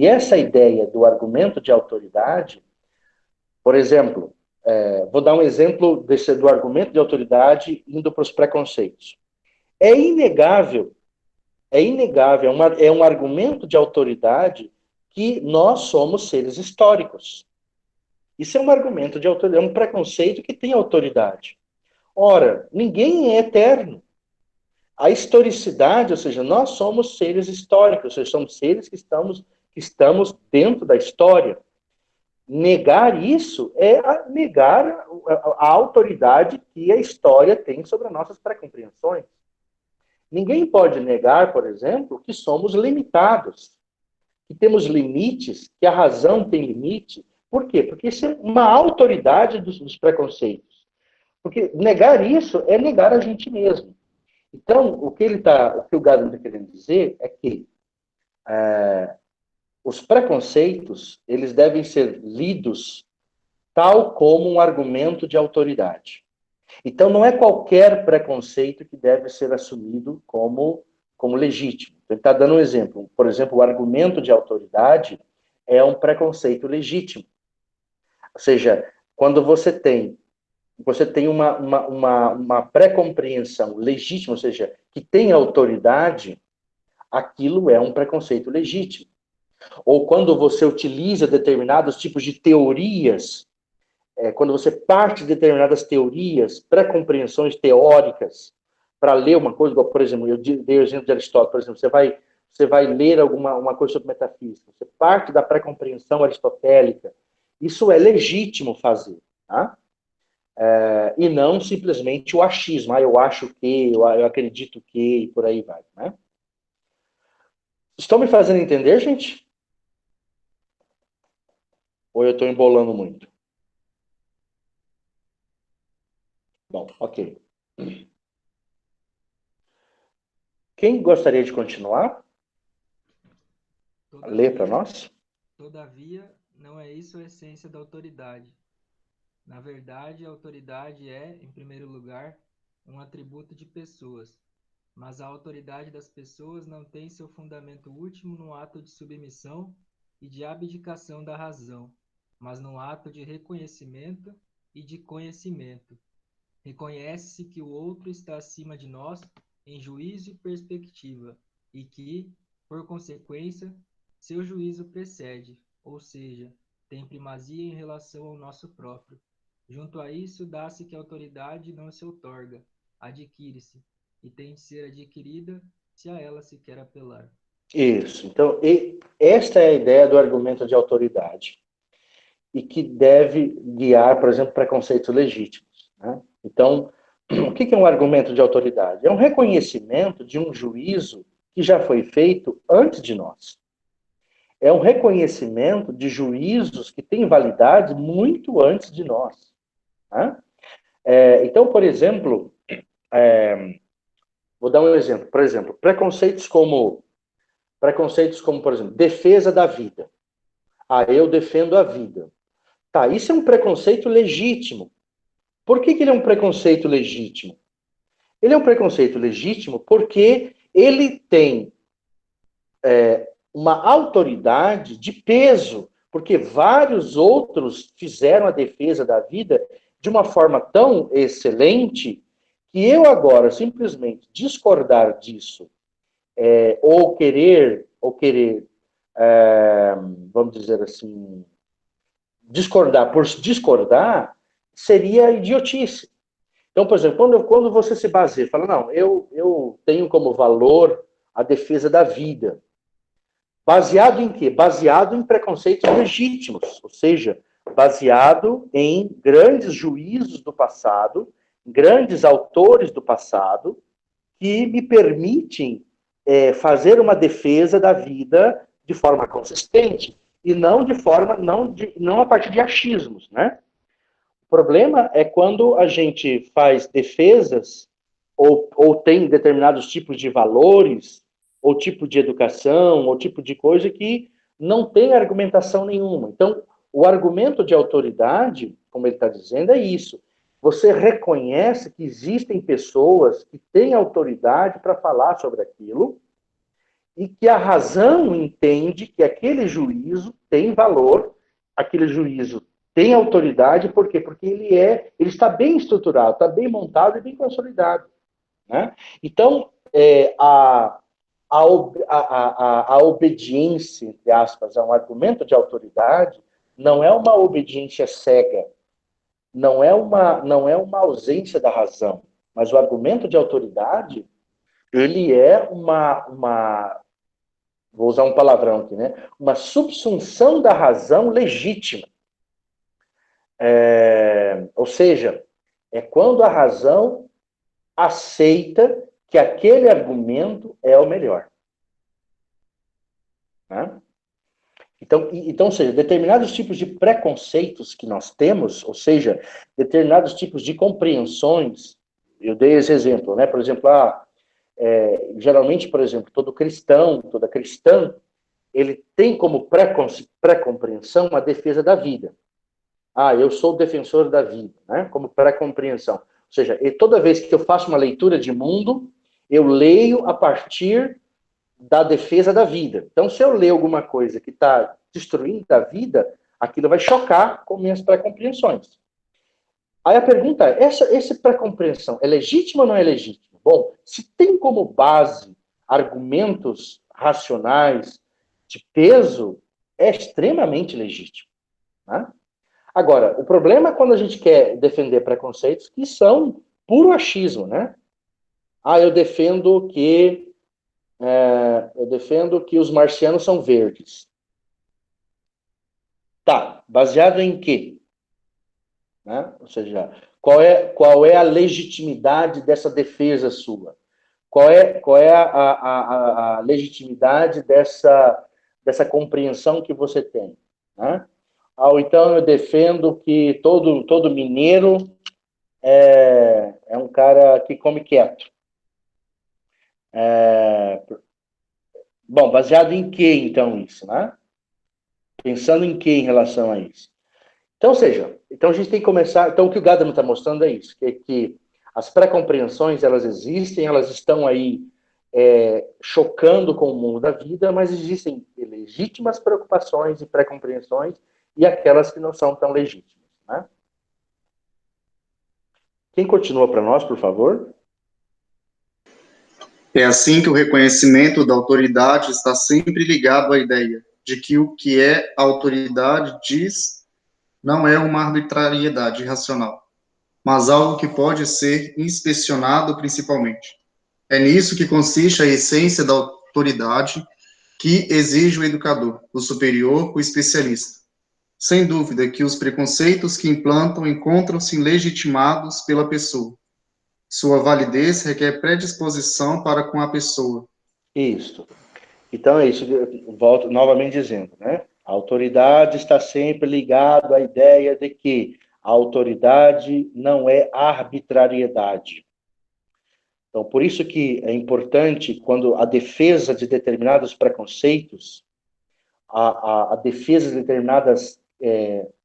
essa ideia do argumento de autoridade, por exemplo, vou dar um exemplo do argumento de autoridade indo para os preconceitos. É inegável, é um argumento de autoridade que nós somos seres históricos. Isso é um argumento de autoridade, é um preconceito que tem autoridade. Ora, ninguém é eterno. A historicidade, ou seja, nós somos seres históricos, ou seja, somos seres que estamos dentro da história. Negar isso é negar a autoridade que a história tem sobre as nossas pré-compreensões. Ninguém pode negar, por exemplo, que somos limitados, que temos limites, que a razão tem limite. Por quê? Porque isso é uma autoridade dos preconceitos. Porque negar isso é negar a gente mesmo. Então, o que o Gadamer está querendo dizer é que os preconceitos, eles devem ser lidos tal como um argumento de autoridade. Então, não é qualquer preconceito que deve ser assumido como legítimo. Ele está dando um exemplo. Por exemplo, o argumento de autoridade é um preconceito legítimo. Ou seja, quando você tem uma pré-compreensão legítima, ou seja, que tem autoridade, aquilo é um preconceito legítimo. Ou quando você utiliza determinados tipos de teorias, quando você parte de determinadas teorias, pré-compreensões teóricas, para ler uma coisa, por exemplo, eu dei o exemplo de Aristóteles, por exemplo, você vai ler uma coisa sobre metafísica, você parte da pré-compreensão aristotélica, isso é legítimo fazer, tá? E não simplesmente o achismo, eu acho que, eu acredito que, e por aí vai, né? Estão me fazendo entender, gente? Ou eu estou embolando muito? Bom, ok. Quem gostaria de continuar? Ler para nós? Todavia, não é isso a essência da autoridade. Na verdade, a autoridade é, em primeiro lugar, um atributo de pessoas, mas a autoridade das pessoas não tem seu fundamento último no ato de submissão e de abdicação da razão, mas no ato de reconhecimento e de conhecimento. Reconhece-se que o outro está acima de nós em juízo e perspectiva, e que, por consequência, seu juízo precede, ou seja, tem primazia em relação ao nosso próprio. Junto a isso, dá-se que a autoridade não se outorga, adquire-se, e tem de ser adquirida se a ela se quer apelar. Isso. Então, esta é a ideia do argumento de autoridade. E que deve guiar, por exemplo, preconceitos legítimos. Né? Então, o que é um argumento de autoridade? É um reconhecimento de um juízo que já foi feito antes de nós. É um reconhecimento de juízos que têm validade muito antes de nós. Né? Então, por exemplo, vou dar um exemplo. Por exemplo, preconceitos como, por exemplo, defesa da vida. Eu defendo a vida. Tá, isso é um preconceito legítimo. Por que ele é um preconceito legítimo? Ele é um preconceito legítimo porque ele tem uma autoridade de peso, porque vários outros fizeram a defesa da vida de uma forma tão excelente que eu agora simplesmente discordar disso, ou querer, vamos dizer assim, discordar por discordar, seria idiotice. Então, por exemplo, quando você se baseia, fala, não, eu tenho como valor a defesa da vida. Baseado em quê? Baseado em preconceitos legítimos, ou seja, baseado em grandes juízos do passado, grandes autores do passado, que me permitem fazer uma defesa da vida de forma consistente e não não a partir de achismos, né? O problema é quando a gente faz defesas ou tem determinados tipos de valores, ou tipo de educação, ou tipo de coisa que não tem argumentação nenhuma. Então, o argumento de autoridade, como ele está dizendo, é isso. Você reconhece que existem pessoas que têm autoridade para falar sobre aquilo e que a razão entende que aquele juízo tem valor, aquele juízo tem autoridade, por quê? Porque ele está bem estruturado, está bem montado e bem consolidado. Né? Então, a obediência, entre aspas, a um argumento de autoridade não é uma obediência cega, não é uma ausência da razão, mas o argumento de autoridade, ele é vou usar um palavrão aqui, né? Uma subsunção da razão legítima. Ou seja, é quando a razão aceita que aquele argumento é o melhor. Né? Então, ou seja, determinados tipos de preconceitos que nós temos, ou seja, determinados tipos de compreensões, eu dei esse exemplo, né? Por exemplo, geralmente, por exemplo, todo cristão, toda cristã, ele tem como pré-compreensão a defesa da vida. Eu sou o defensor da vida, né? Como pré-compreensão. Ou seja, toda vez que eu faço uma leitura de mundo, eu leio a partir da defesa da vida. Então, se eu ler alguma coisa que está destruindo a vida, aquilo vai chocar com minhas pré-compreensões. Aí a pergunta é, essa pré-compreensão é legítima ou não é legítima? Bom, se tem como base argumentos racionais de peso, é extremamente legítimo. Né? Agora, o problema é quando a gente quer defender preconceitos que são puro achismo, né? Eu defendo que os marcianos são verdes. Tá, baseado em quê? Né? Ou seja, qual é a legitimidade dessa defesa sua? Qual é a legitimidade dessa compreensão que você tem? Né? Ou então eu defendo que todo mineiro é um cara que come quieto. Bom, baseado em que, então, isso, né? Pensando em que em relação a isso? Então, ou seja, a gente tem que começar... Então, o que o Gadamer está mostrando é isso, que as pré-compreensões, elas existem, elas estão aí chocando com o mundo da vida, mas existem legítimas preocupações e pré-compreensões e aquelas que não são tão legítimas, né? Quem continua para nós, por favor? É assim que o reconhecimento da autoridade está sempre ligado à ideia de que o que é a autoridade diz não é uma arbitrariedade racional, mas algo que pode ser inspecionado principalmente. É nisso que consiste a essência da autoridade que exige o educador, o superior, o especialista. Sem dúvida que os preconceitos que implantam encontram-se legitimados pela pessoa. Sua validez requer predisposição para com a pessoa. Isso. Então é isso, eu volto novamente dizendo, né? A autoridade está sempre ligada à ideia de que a autoridade não é arbitrariedade. Então, por isso que é importante, quando a defesa de determinados preconceitos, a defesa de determinadas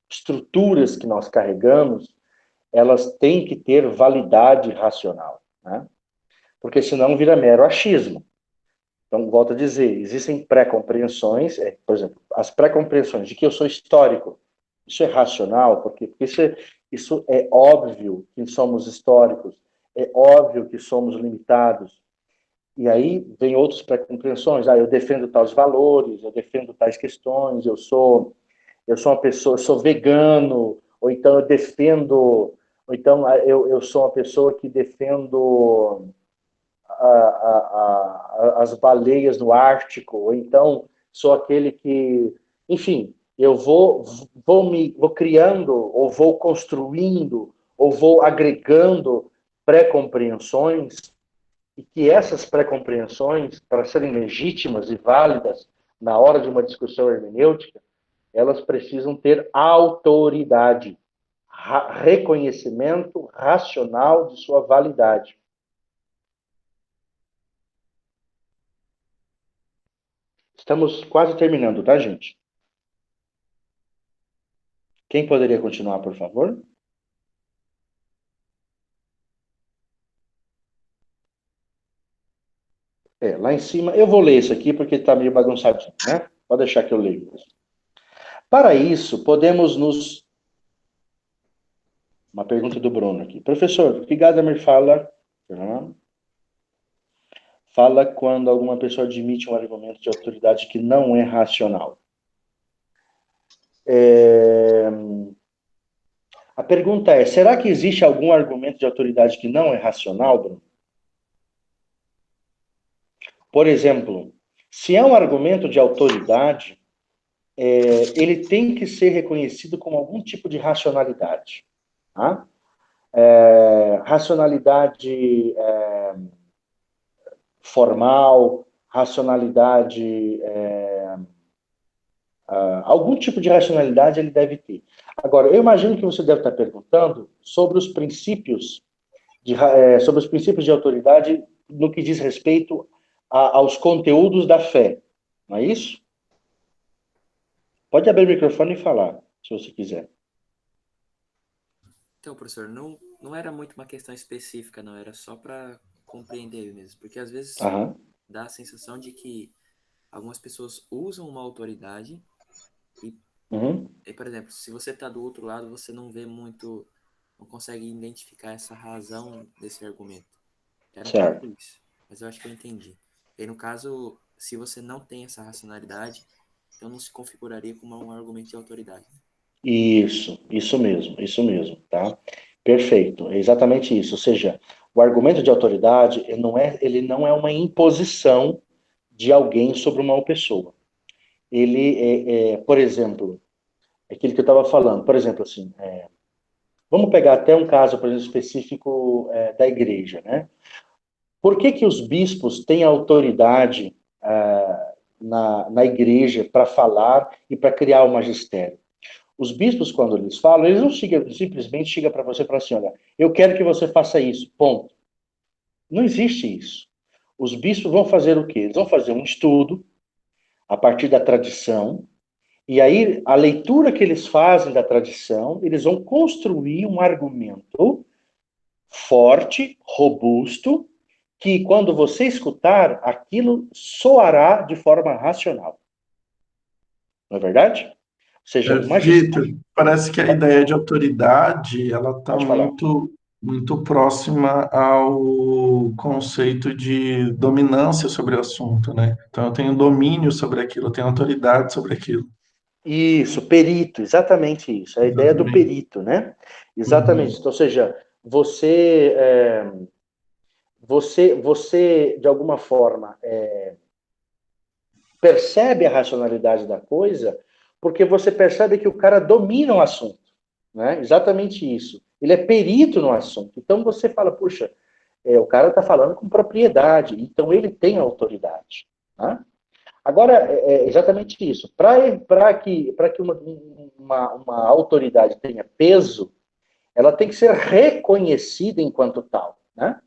estruturas que nós carregamos, elas têm que ter validade racional, né? Porque senão vira mero achismo. Então, volto a dizer, existem pré-compreensões, por exemplo, as pré-compreensões de que eu sou histórico, isso é racional, porque isso é óbvio que somos históricos, é óbvio que somos limitados. E aí vem outras pré-compreensões, eu defendo tais valores, eu defendo tais questões, eu sou uma pessoa, eu sou vegano, ou então eu defendo, ou então eu sou uma pessoa que defendo as baleias no Ártico, ou então sou aquele que, enfim, eu vou criando, ou vou construindo, ou vou agregando pré-compreensões, e que essas pré-compreensões, para serem legítimas e válidas na hora de uma discussão hermenêutica, elas precisam ter autoridade, reconhecimento racional de sua validade. Estamos quase terminando, tá, gente? Quem poderia continuar, por favor? Lá em cima, eu vou ler isso aqui porque está meio bagunçadinho, né? Pode deixar que eu leio. Para isso, podemos nos... Uma pergunta do Bruno aqui. Professor, o que Gadamer fala quando alguma pessoa admite um argumento de autoridade que não é racional? A pergunta é, será que existe algum argumento de autoridade que não é racional, Bruno? Por exemplo, se é um argumento de autoridade, ele tem que ser reconhecido como algum tipo de racionalidade. Tá? Racionalidade formal, racionalidade... algum tipo de racionalidade ele deve ter. Agora, eu imagino que você deve estar perguntando sobre os princípios de autoridade no que diz respeito aos conteúdos da fé, não é isso? Pode abrir o microfone e falar, se você quiser. Então, professor, não era muito uma questão específica, não, era só para compreender mesmo, porque às vezes dá a sensação de que algumas pessoas usam uma autoridade e, por exemplo, se você está do outro lado, você não vê muito, não consegue identificar essa razão desse argumento. Era um pouco isso, mas eu acho que eu entendi. E aí, no caso, se você não tem essa racionalidade, então não se configuraria como um argumento de autoridade. Isso mesmo, tá? Perfeito, é exatamente isso. Ou seja, o argumento de autoridade, ele não é uma imposição de alguém sobre uma pessoa. Ele por exemplo, aquilo que eu estava falando, por exemplo, assim, vamos pegar até um caso, por exemplo, específico da igreja, né? Por que os bispos têm autoridade na igreja para falar e para criar o magistério? Os bispos, quando eles falam, eles não simplesmente chegam para você e falam assim, olha, eu quero que você faça isso, ponto. Não existe isso. Os bispos vão fazer o quê? Eles vão fazer um estudo a partir da tradição, e aí a leitura que eles fazem da tradição, eles vão construir um argumento forte, robusto, que quando você escutar, aquilo soará de forma racional. Não é verdade? Ou seja, Vitor, parece que a ideia de autoridade, ela está muito muito próxima ao conceito de dominância sobre o assunto, né? Então, eu tenho domínio sobre aquilo, eu tenho autoridade sobre aquilo. Isso, perito, exatamente isso. É a ideia do Exatamente. perito, né? Exatamente. Então, ou seja, você de alguma forma, percebe a racionalidade da coisa porque você percebe que o cara domina o assunto, né? Exatamente isso. Ele é perito no assunto. Então, você fala, puxa, o cara está falando com propriedade, então ele tem autoridade. Né? Agora, é exatamente isso. Para que uma autoridade tenha peso, ela tem que ser reconhecida enquanto tal. Né?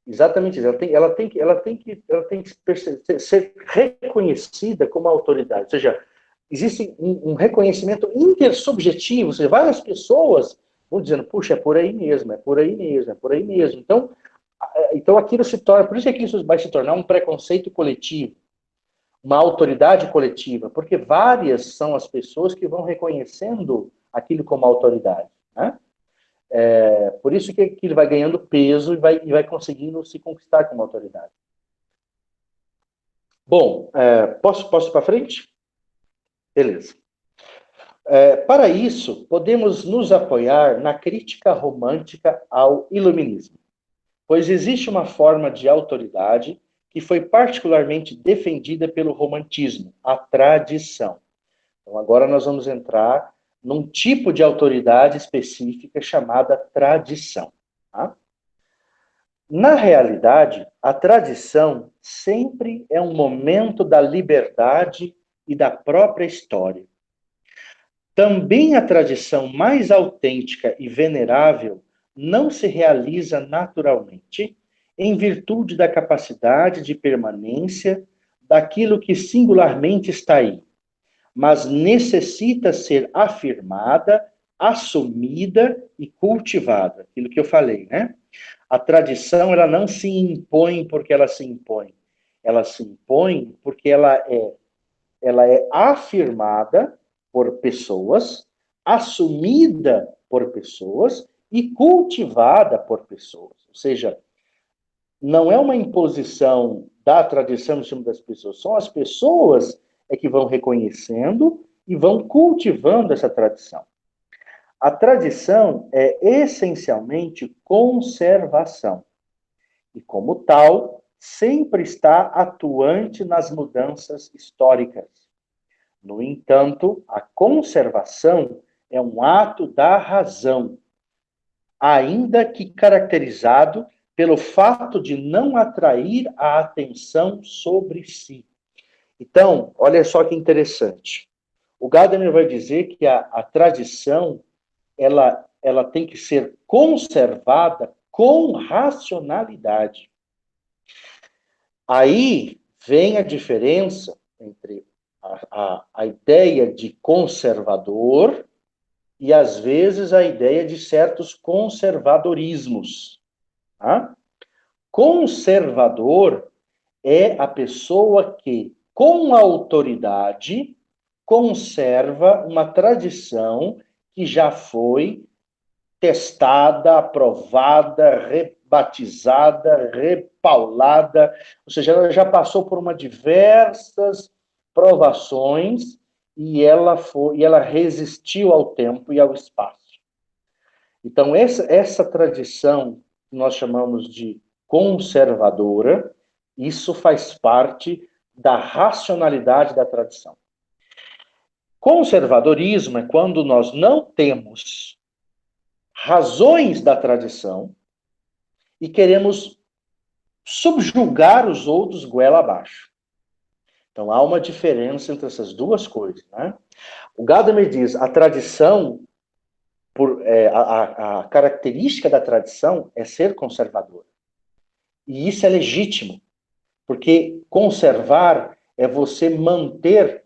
Exatamente isso. Ela tem que ser reconhecida como autoridade. Ou seja, existe um reconhecimento intersubjetivo. Ou seja, várias pessoas vão dizendo, puxa, é por aí mesmo, é por aí mesmo, é por aí mesmo. Então aquilo se torna, por isso é que isso vai se tornar um preconceito coletivo, uma autoridade coletiva, porque várias são as pessoas que vão reconhecendo aquilo como autoridade. Né? Por isso que ele vai ganhando peso e vai conseguindo se conquistar como autoridade. Bom, posso ir para frente? Beleza. Para isso, podemos nos apoiar na crítica romântica ao iluminismo, pois existe uma forma de autoridade que foi particularmente defendida pelo romantismo, a tradição. Então, agora nós vamos entrar num tipo de autoridade específica chamada tradição. Tá? Na realidade, a tradição sempre é um momento da liberdade e da própria história. Também a tradição mais autêntica e venerável não se realiza naturalmente em virtude da capacidade de permanência daquilo que singularmente está aí, mas necessita ser afirmada, assumida e cultivada. Aquilo que eu falei, né? A tradição, ela não se impõe porque ela se impõe. Ela se impõe porque ela é afirmada por pessoas, assumida por pessoas e cultivada por pessoas. Ou seja, não é uma imposição da tradição em cima das pessoas, são as pessoas que vão reconhecendo e vão cultivando essa tradição. A tradição é essencialmente conservação e, como tal, sempre está atuante nas mudanças históricas. No entanto, a conservação é um ato da razão, ainda que caracterizado pelo fato de não atrair a atenção sobre si. Então, olha só que interessante. O Gadamer vai dizer que a tradição ela tem que ser conservada com racionalidade. Aí vem a diferença entre a ideia de conservador e, às vezes, a ideia de certos conservadorismos. Tá? Conservador é a pessoa que, com autoridade, conserva uma tradição que já foi testada, aprovada, rebatizada, repaulada, ou seja, ela já passou por diversas provações e ela resistiu ao tempo e ao espaço. Então, essa tradição que nós chamamos de conservadora, isso faz parte da racionalidade da tradição. Conservadorismo é quando nós não temos razões da tradição e queremos subjugar os outros goela abaixo. Então, há uma diferença entre essas duas coisas. Né? O Gadamer diz, a tradição, a característica da tradição é ser conservadora. E isso é legítimo, porque conservar é você manter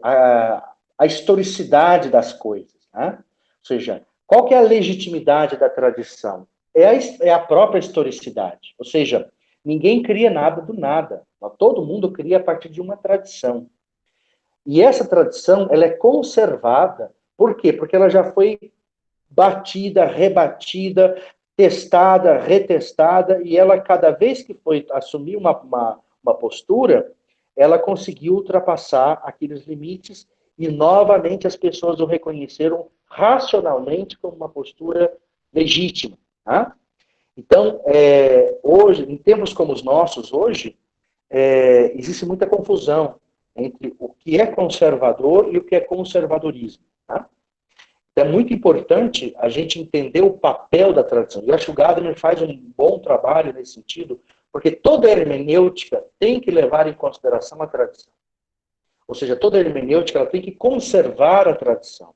a historicidade das coisas. Né? Ou seja, qual que é a legitimidade da tradição? É a própria historicidade. Ou seja, ninguém cria nada do nada. Todo mundo cria a partir de uma tradição. E essa tradição, ela é conservada. Por quê? Porque ela já foi batida, rebatida, testada, retestada, e ela, cada vez que foi assumir uma postura, ela conseguiu ultrapassar aqueles limites e, novamente, as pessoas o reconheceram racionalmente como uma postura legítima. Tá? Então, hoje, em tempos como os nossos, hoje, existe muita confusão entre o que é conservador e o que é conservadorismo. Tá? Então, é muito importante a gente entender o papel da tradição. Eu acho que o Gadamer faz um bom trabalho nesse sentido, porque toda hermenêutica tem que levar em consideração a tradição. Ou seja, toda hermenêutica ela tem que conservar a tradição.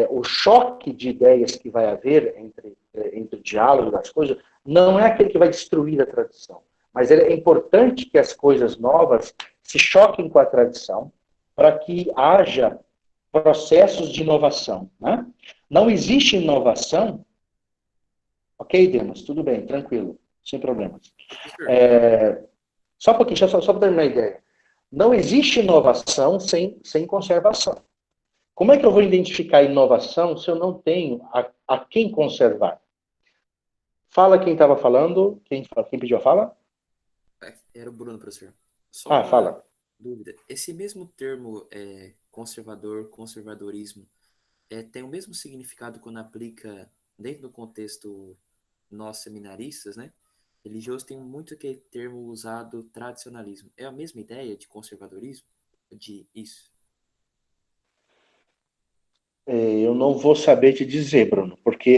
O choque de ideias que vai haver entre o diálogo das coisas não é aquele que vai destruir a tradição. Mas é importante que as coisas novas se choquem com a tradição para que haja processos de inovação. Né? Não existe inovação... Ok, Demas, tudo bem, tranquilo, sem problemas. Só um pouquinho, só para terminar a ideia. Não existe inovação sem conservação. Como é que eu vou identificar inovação se eu não tenho a quem conservar? Fala quem estava falando, quem pediu a fala? Era o Bruno, professor. Só uma fala. dúvida. Esse mesmo termo conservador, conservadorismo, tem o mesmo significado quando aplica dentro do contexto nós seminaristas, né? Religioso tem muito aquele termo usado, tradicionalismo. É a mesma ideia de conservadorismo? De isso? Eu não vou saber te dizer, Bruno, porque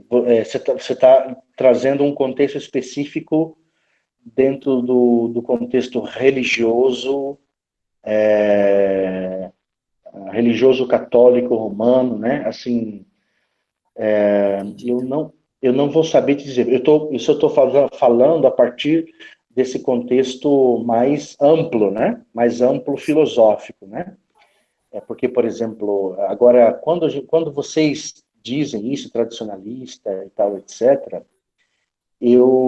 você está trazendo um contexto específico dentro do contexto religioso, religioso católico romano, né? Assim, eu não vou saber te dizer. Isso eu estou falando a partir desse contexto mais amplo, né? Mais amplo filosófico, né? Porque, por exemplo, agora, quando vocês dizem isso, tradicionalista e tal, etc.,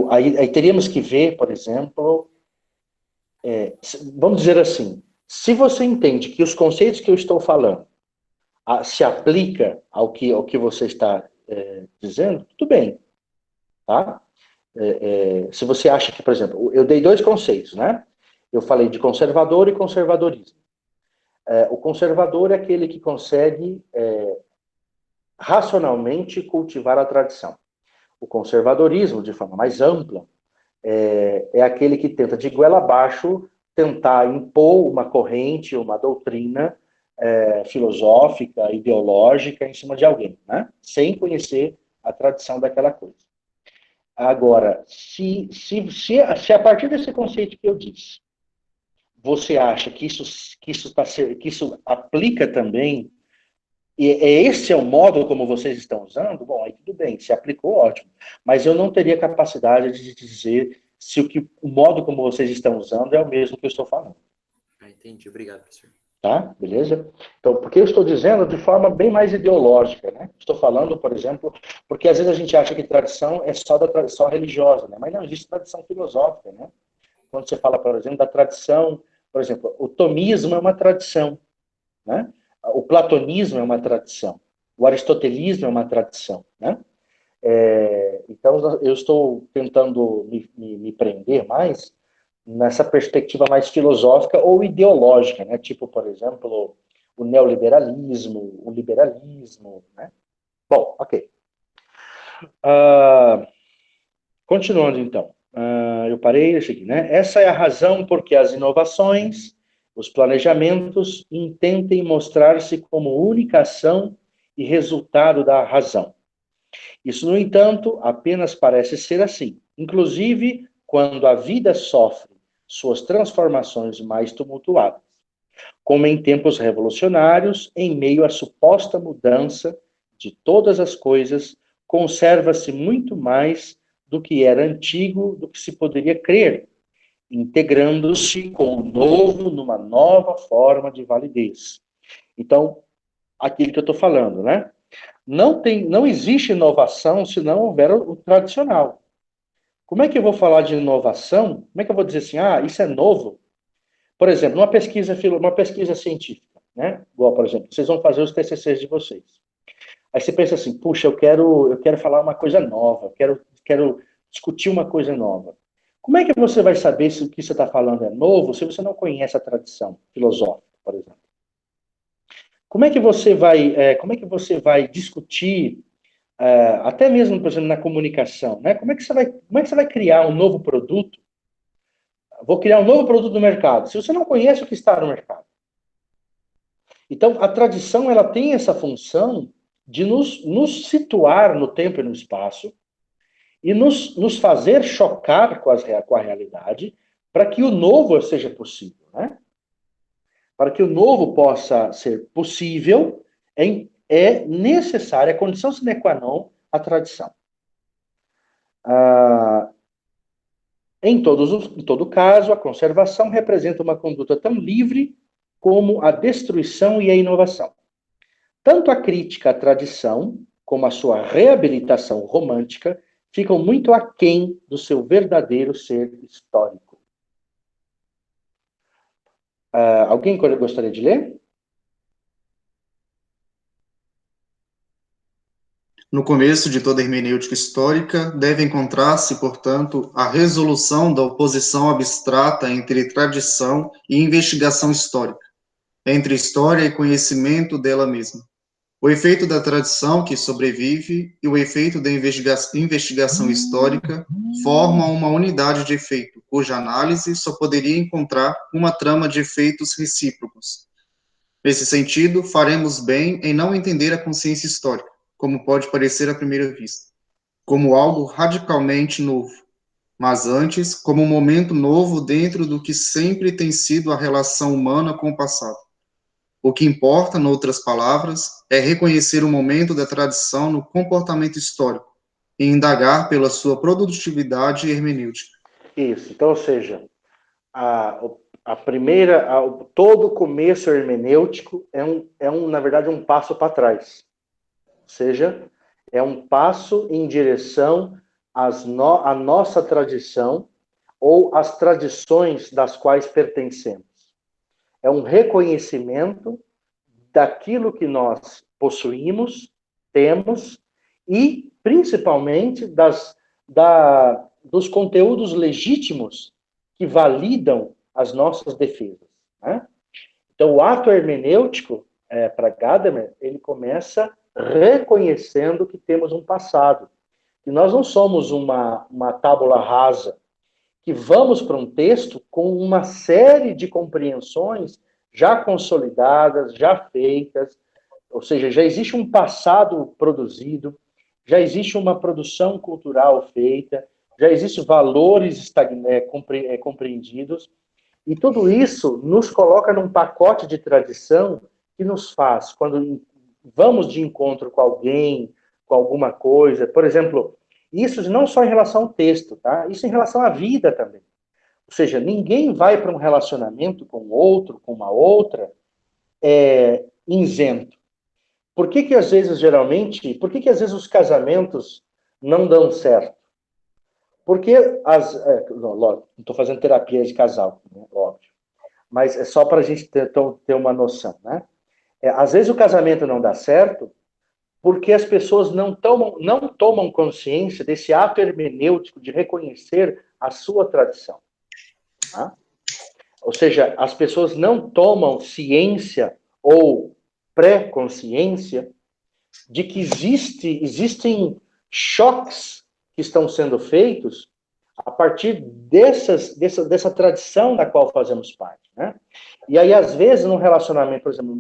aí teríamos que ver, por exemplo, vamos dizer assim, se você entende que os conceitos que eu estou falando se aplica ao que você está dizendo, tudo bem, tá? Se você acha que, por exemplo, eu dei 2 conceitos, né? Eu falei de conservador e conservadorismo. O conservador é aquele que consegue racionalmente cultivar a tradição. O conservadorismo, de forma mais ampla, é aquele que tenta, de goela abaixo, tentar impor uma corrente, uma doutrina filosófica, ideológica em cima de alguém, né? Sem conhecer a tradição daquela coisa. Agora, se a partir desse conceito que eu disse, você acha que isso aplica também, e esse é o modo como vocês estão usando, bom, aí tudo bem, se aplicou, ótimo. Mas eu não teria capacidade de dizer se o modo como vocês estão usando é o mesmo que eu estou falando. Entendi. Obrigado, professor. Tá? Beleza? Então, porque eu estou dizendo de forma bem mais ideológica, né? Estou falando, por exemplo, porque às vezes a gente acha que tradição é só da tradição religiosa, né? Mas não existe tradição filosófica, né? Quando você fala, por exemplo, da tradição, por exemplo, o tomismo é uma tradição, né? O platonismo é uma tradição, o aristotelismo é uma tradição, né? Então, eu estou tentando me prender mais nessa perspectiva mais filosófica ou ideológica, né? Tipo, por exemplo, o neoliberalismo, o liberalismo, né? Bom, ok. Continuando, então. Eu parei, deixa aqui, né? Essa é a razão porque as inovações, os planejamentos, intentem mostrar-se como única ação e resultado da razão. Isso, no entanto, apenas parece ser assim. Inclusive, quando a vida sofre suas transformações mais tumultuadas, como em tempos revolucionários, em meio à suposta mudança de todas as coisas, conserva-se muito mais do que era antigo, do que se poderia crer, integrando-se com o novo numa nova forma de validez. Então, aquilo que eu estou falando, né? Não existe inovação se não houver o tradicional. Como é que eu vou falar de inovação? Como é que eu vou dizer assim, isso é novo? Por exemplo, uma pesquisa científica, né? Igual, por exemplo, vocês vão fazer os TCCs de vocês. Aí você pensa assim, puxa, eu quero falar uma coisa nova, quero discutir uma coisa nova. Como é que você vai saber se o que você está falando é novo se você não conhece a tradição filosófica, por exemplo? Como é que você vai discutir, até mesmo, por exemplo, na comunicação, né? Como é que você vai criar um novo produto? Vou criar um novo produto no mercado, se você não conhece o que está no mercado. Então, a tradição, ela tem essa função de nos situar no tempo e no espaço e nos fazer chocar com a realidade para que o novo seja possível, né? Para que o novo possa ser possível, é necessária, a condição sine qua non, a tradição. Em todo caso, a conservação representa uma conduta tão livre como a destruição e a inovação. Tanto a crítica à tradição, como a sua reabilitação romântica, ficam muito aquém do seu verdadeiro ser histórico. Alguém gostaria de ler? No começo de toda hermenêutica histórica, deve encontrar-se, portanto, a resolução da oposição abstrata entre tradição e investigação histórica, entre história e conhecimento dela mesma. O efeito da tradição que sobrevive e o efeito da investigação histórica formam uma unidade de efeito, cuja análise só poderia encontrar uma trama de efeitos recíprocos. Nesse sentido, faremos bem em não entender a consciência histórica, como pode parecer à primeira vista, como algo radicalmente novo, mas antes como um momento novo dentro do que sempre tem sido a relação humana com o passado. O que importa, noutras palavras, é reconhecer o momento da tradição no comportamento histórico e indagar pela sua produtividade hermenêutica. Isso. Então, ou seja, todo começo hermenêutico na verdade, um passo para trás. Ou seja, é um passo em direção à nossa tradição ou às tradições das quais pertencemos. É um reconhecimento daquilo que nós possuímos, temos, e principalmente dos conteúdos legítimos que validam as nossas defesas, né? Então, o ato hermenêutico, para Gadamer, ele começa reconhecendo que temos um passado, que nós não somos uma tábula rasa, que vamos para um texto com uma série de compreensões já consolidadas, já feitas, ou seja, já existe um passado produzido, já existe uma produção cultural feita, já existem valores compreendidos, e tudo isso nos coloca num pacote de tradição que nos faz, quando vamos de encontro com alguém, com alguma coisa, por exemplo, isso não só em relação ao texto, tá? Isso em relação à vida também. Ou seja, ninguém vai para um relacionamento com outro, com uma outra, isento. Por que às vezes os casamentos não dão certo? Porque não estou fazendo terapia de casal, né? Óbvio. Mas é só para a gente ter uma noção, né? Às vezes o casamento não dá certo porque as pessoas não tomam consciência desse ato hermenêutico de reconhecer a sua tradição. Tá? Ou seja, as pessoas não tomam ciência ou pré-consciência de que existem choques que estão sendo feitos a partir dessa tradição da qual fazemos parte, né? E aí, às vezes, num relacionamento, por exemplo,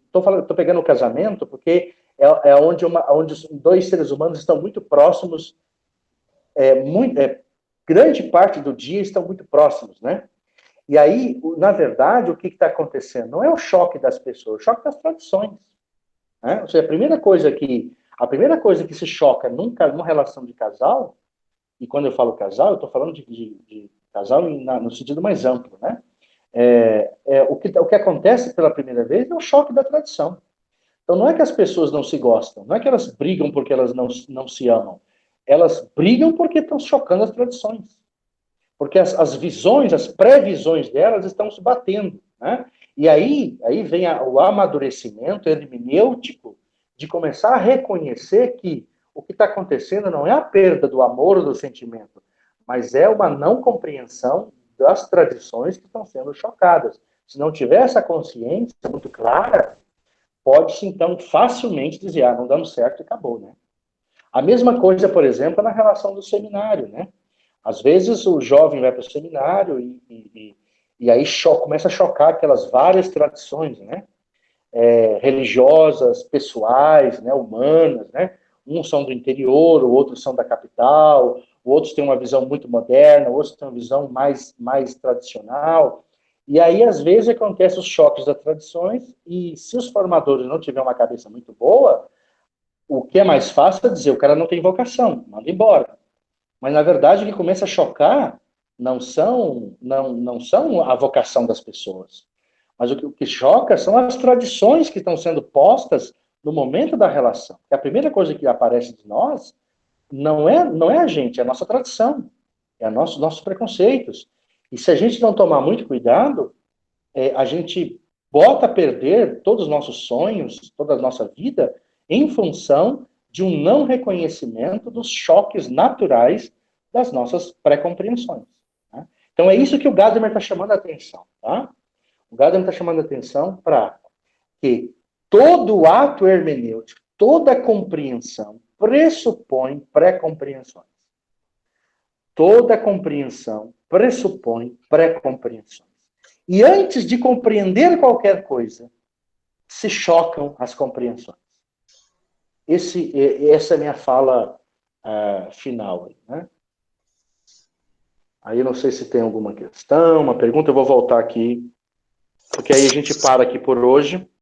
estou pegando o casamento porque onde dois seres humanos estão muito próximos, grande parte do dia estão muito próximos, né? E aí, na verdade, o que está acontecendo? Não é o choque das pessoas, é o choque das tradições. Né? Ou seja, a primeira coisa que se choca numa relação de casal, e quando eu falo casal, eu estou falando de casal no sentido mais amplo, né? O que acontece pela primeira vez é o choque da tradição. Então, não é que as pessoas não se gostam, não é que elas brigam porque elas não se amam. Elas brigam porque estão chocando as tradições. Porque as visões, as previsões delas estão se batendo, né? E aí vem o amadurecimento hermenêutico de começar a reconhecer que o que está acontecendo não é a perda do amor ou do sentimento, mas é uma não compreensão das tradições que estão sendo chocadas. Se não tiver essa consciência muito clara, pode-se, então, facilmente dizer, não damos certo e acabou, né? A mesma coisa, por exemplo, na relação do seminário, né? Às vezes o jovem vai para o seminário e aí começa a chocar aquelas várias tradições, né? Religiosas, pessoais, né? Humanas, né? Uns são do interior, outros são da capital, outros têm uma visão muito moderna, outros têm uma visão mais tradicional. E aí, às vezes, acontecem os choques das tradições e se os formadores não tiverem uma cabeça muito boa, o que é mais fácil é dizer, o cara não tem vocação, manda embora. Mas, na verdade, o que começa a chocar não são a vocação das pessoas. Mas o que choca são as tradições que estão sendo postas no momento da relação. E a primeira coisa que aparece de nós não é a gente, é a nossa tradição, é nossos preconceitos. E se a gente não tomar muito cuidado, a gente bota a perder todos os nossos sonhos, toda a nossa vida, em função de um não reconhecimento dos choques naturais das nossas pré-compreensões. Né? Então é isso que o Gadamer está chamando a atenção. Tá? O Gadamer está chamando a atenção para que todo ato hermenêutico, toda compreensão, pressupõe pré-compreensões. Toda compreensão pressupõe pré-compreensões. E antes de compreender qualquer coisa, se chocam as compreensões. Essa é a minha fala final. Né? Aí eu não sei se tem alguma questão, uma pergunta, eu vou voltar aqui, porque aí a gente para aqui por hoje.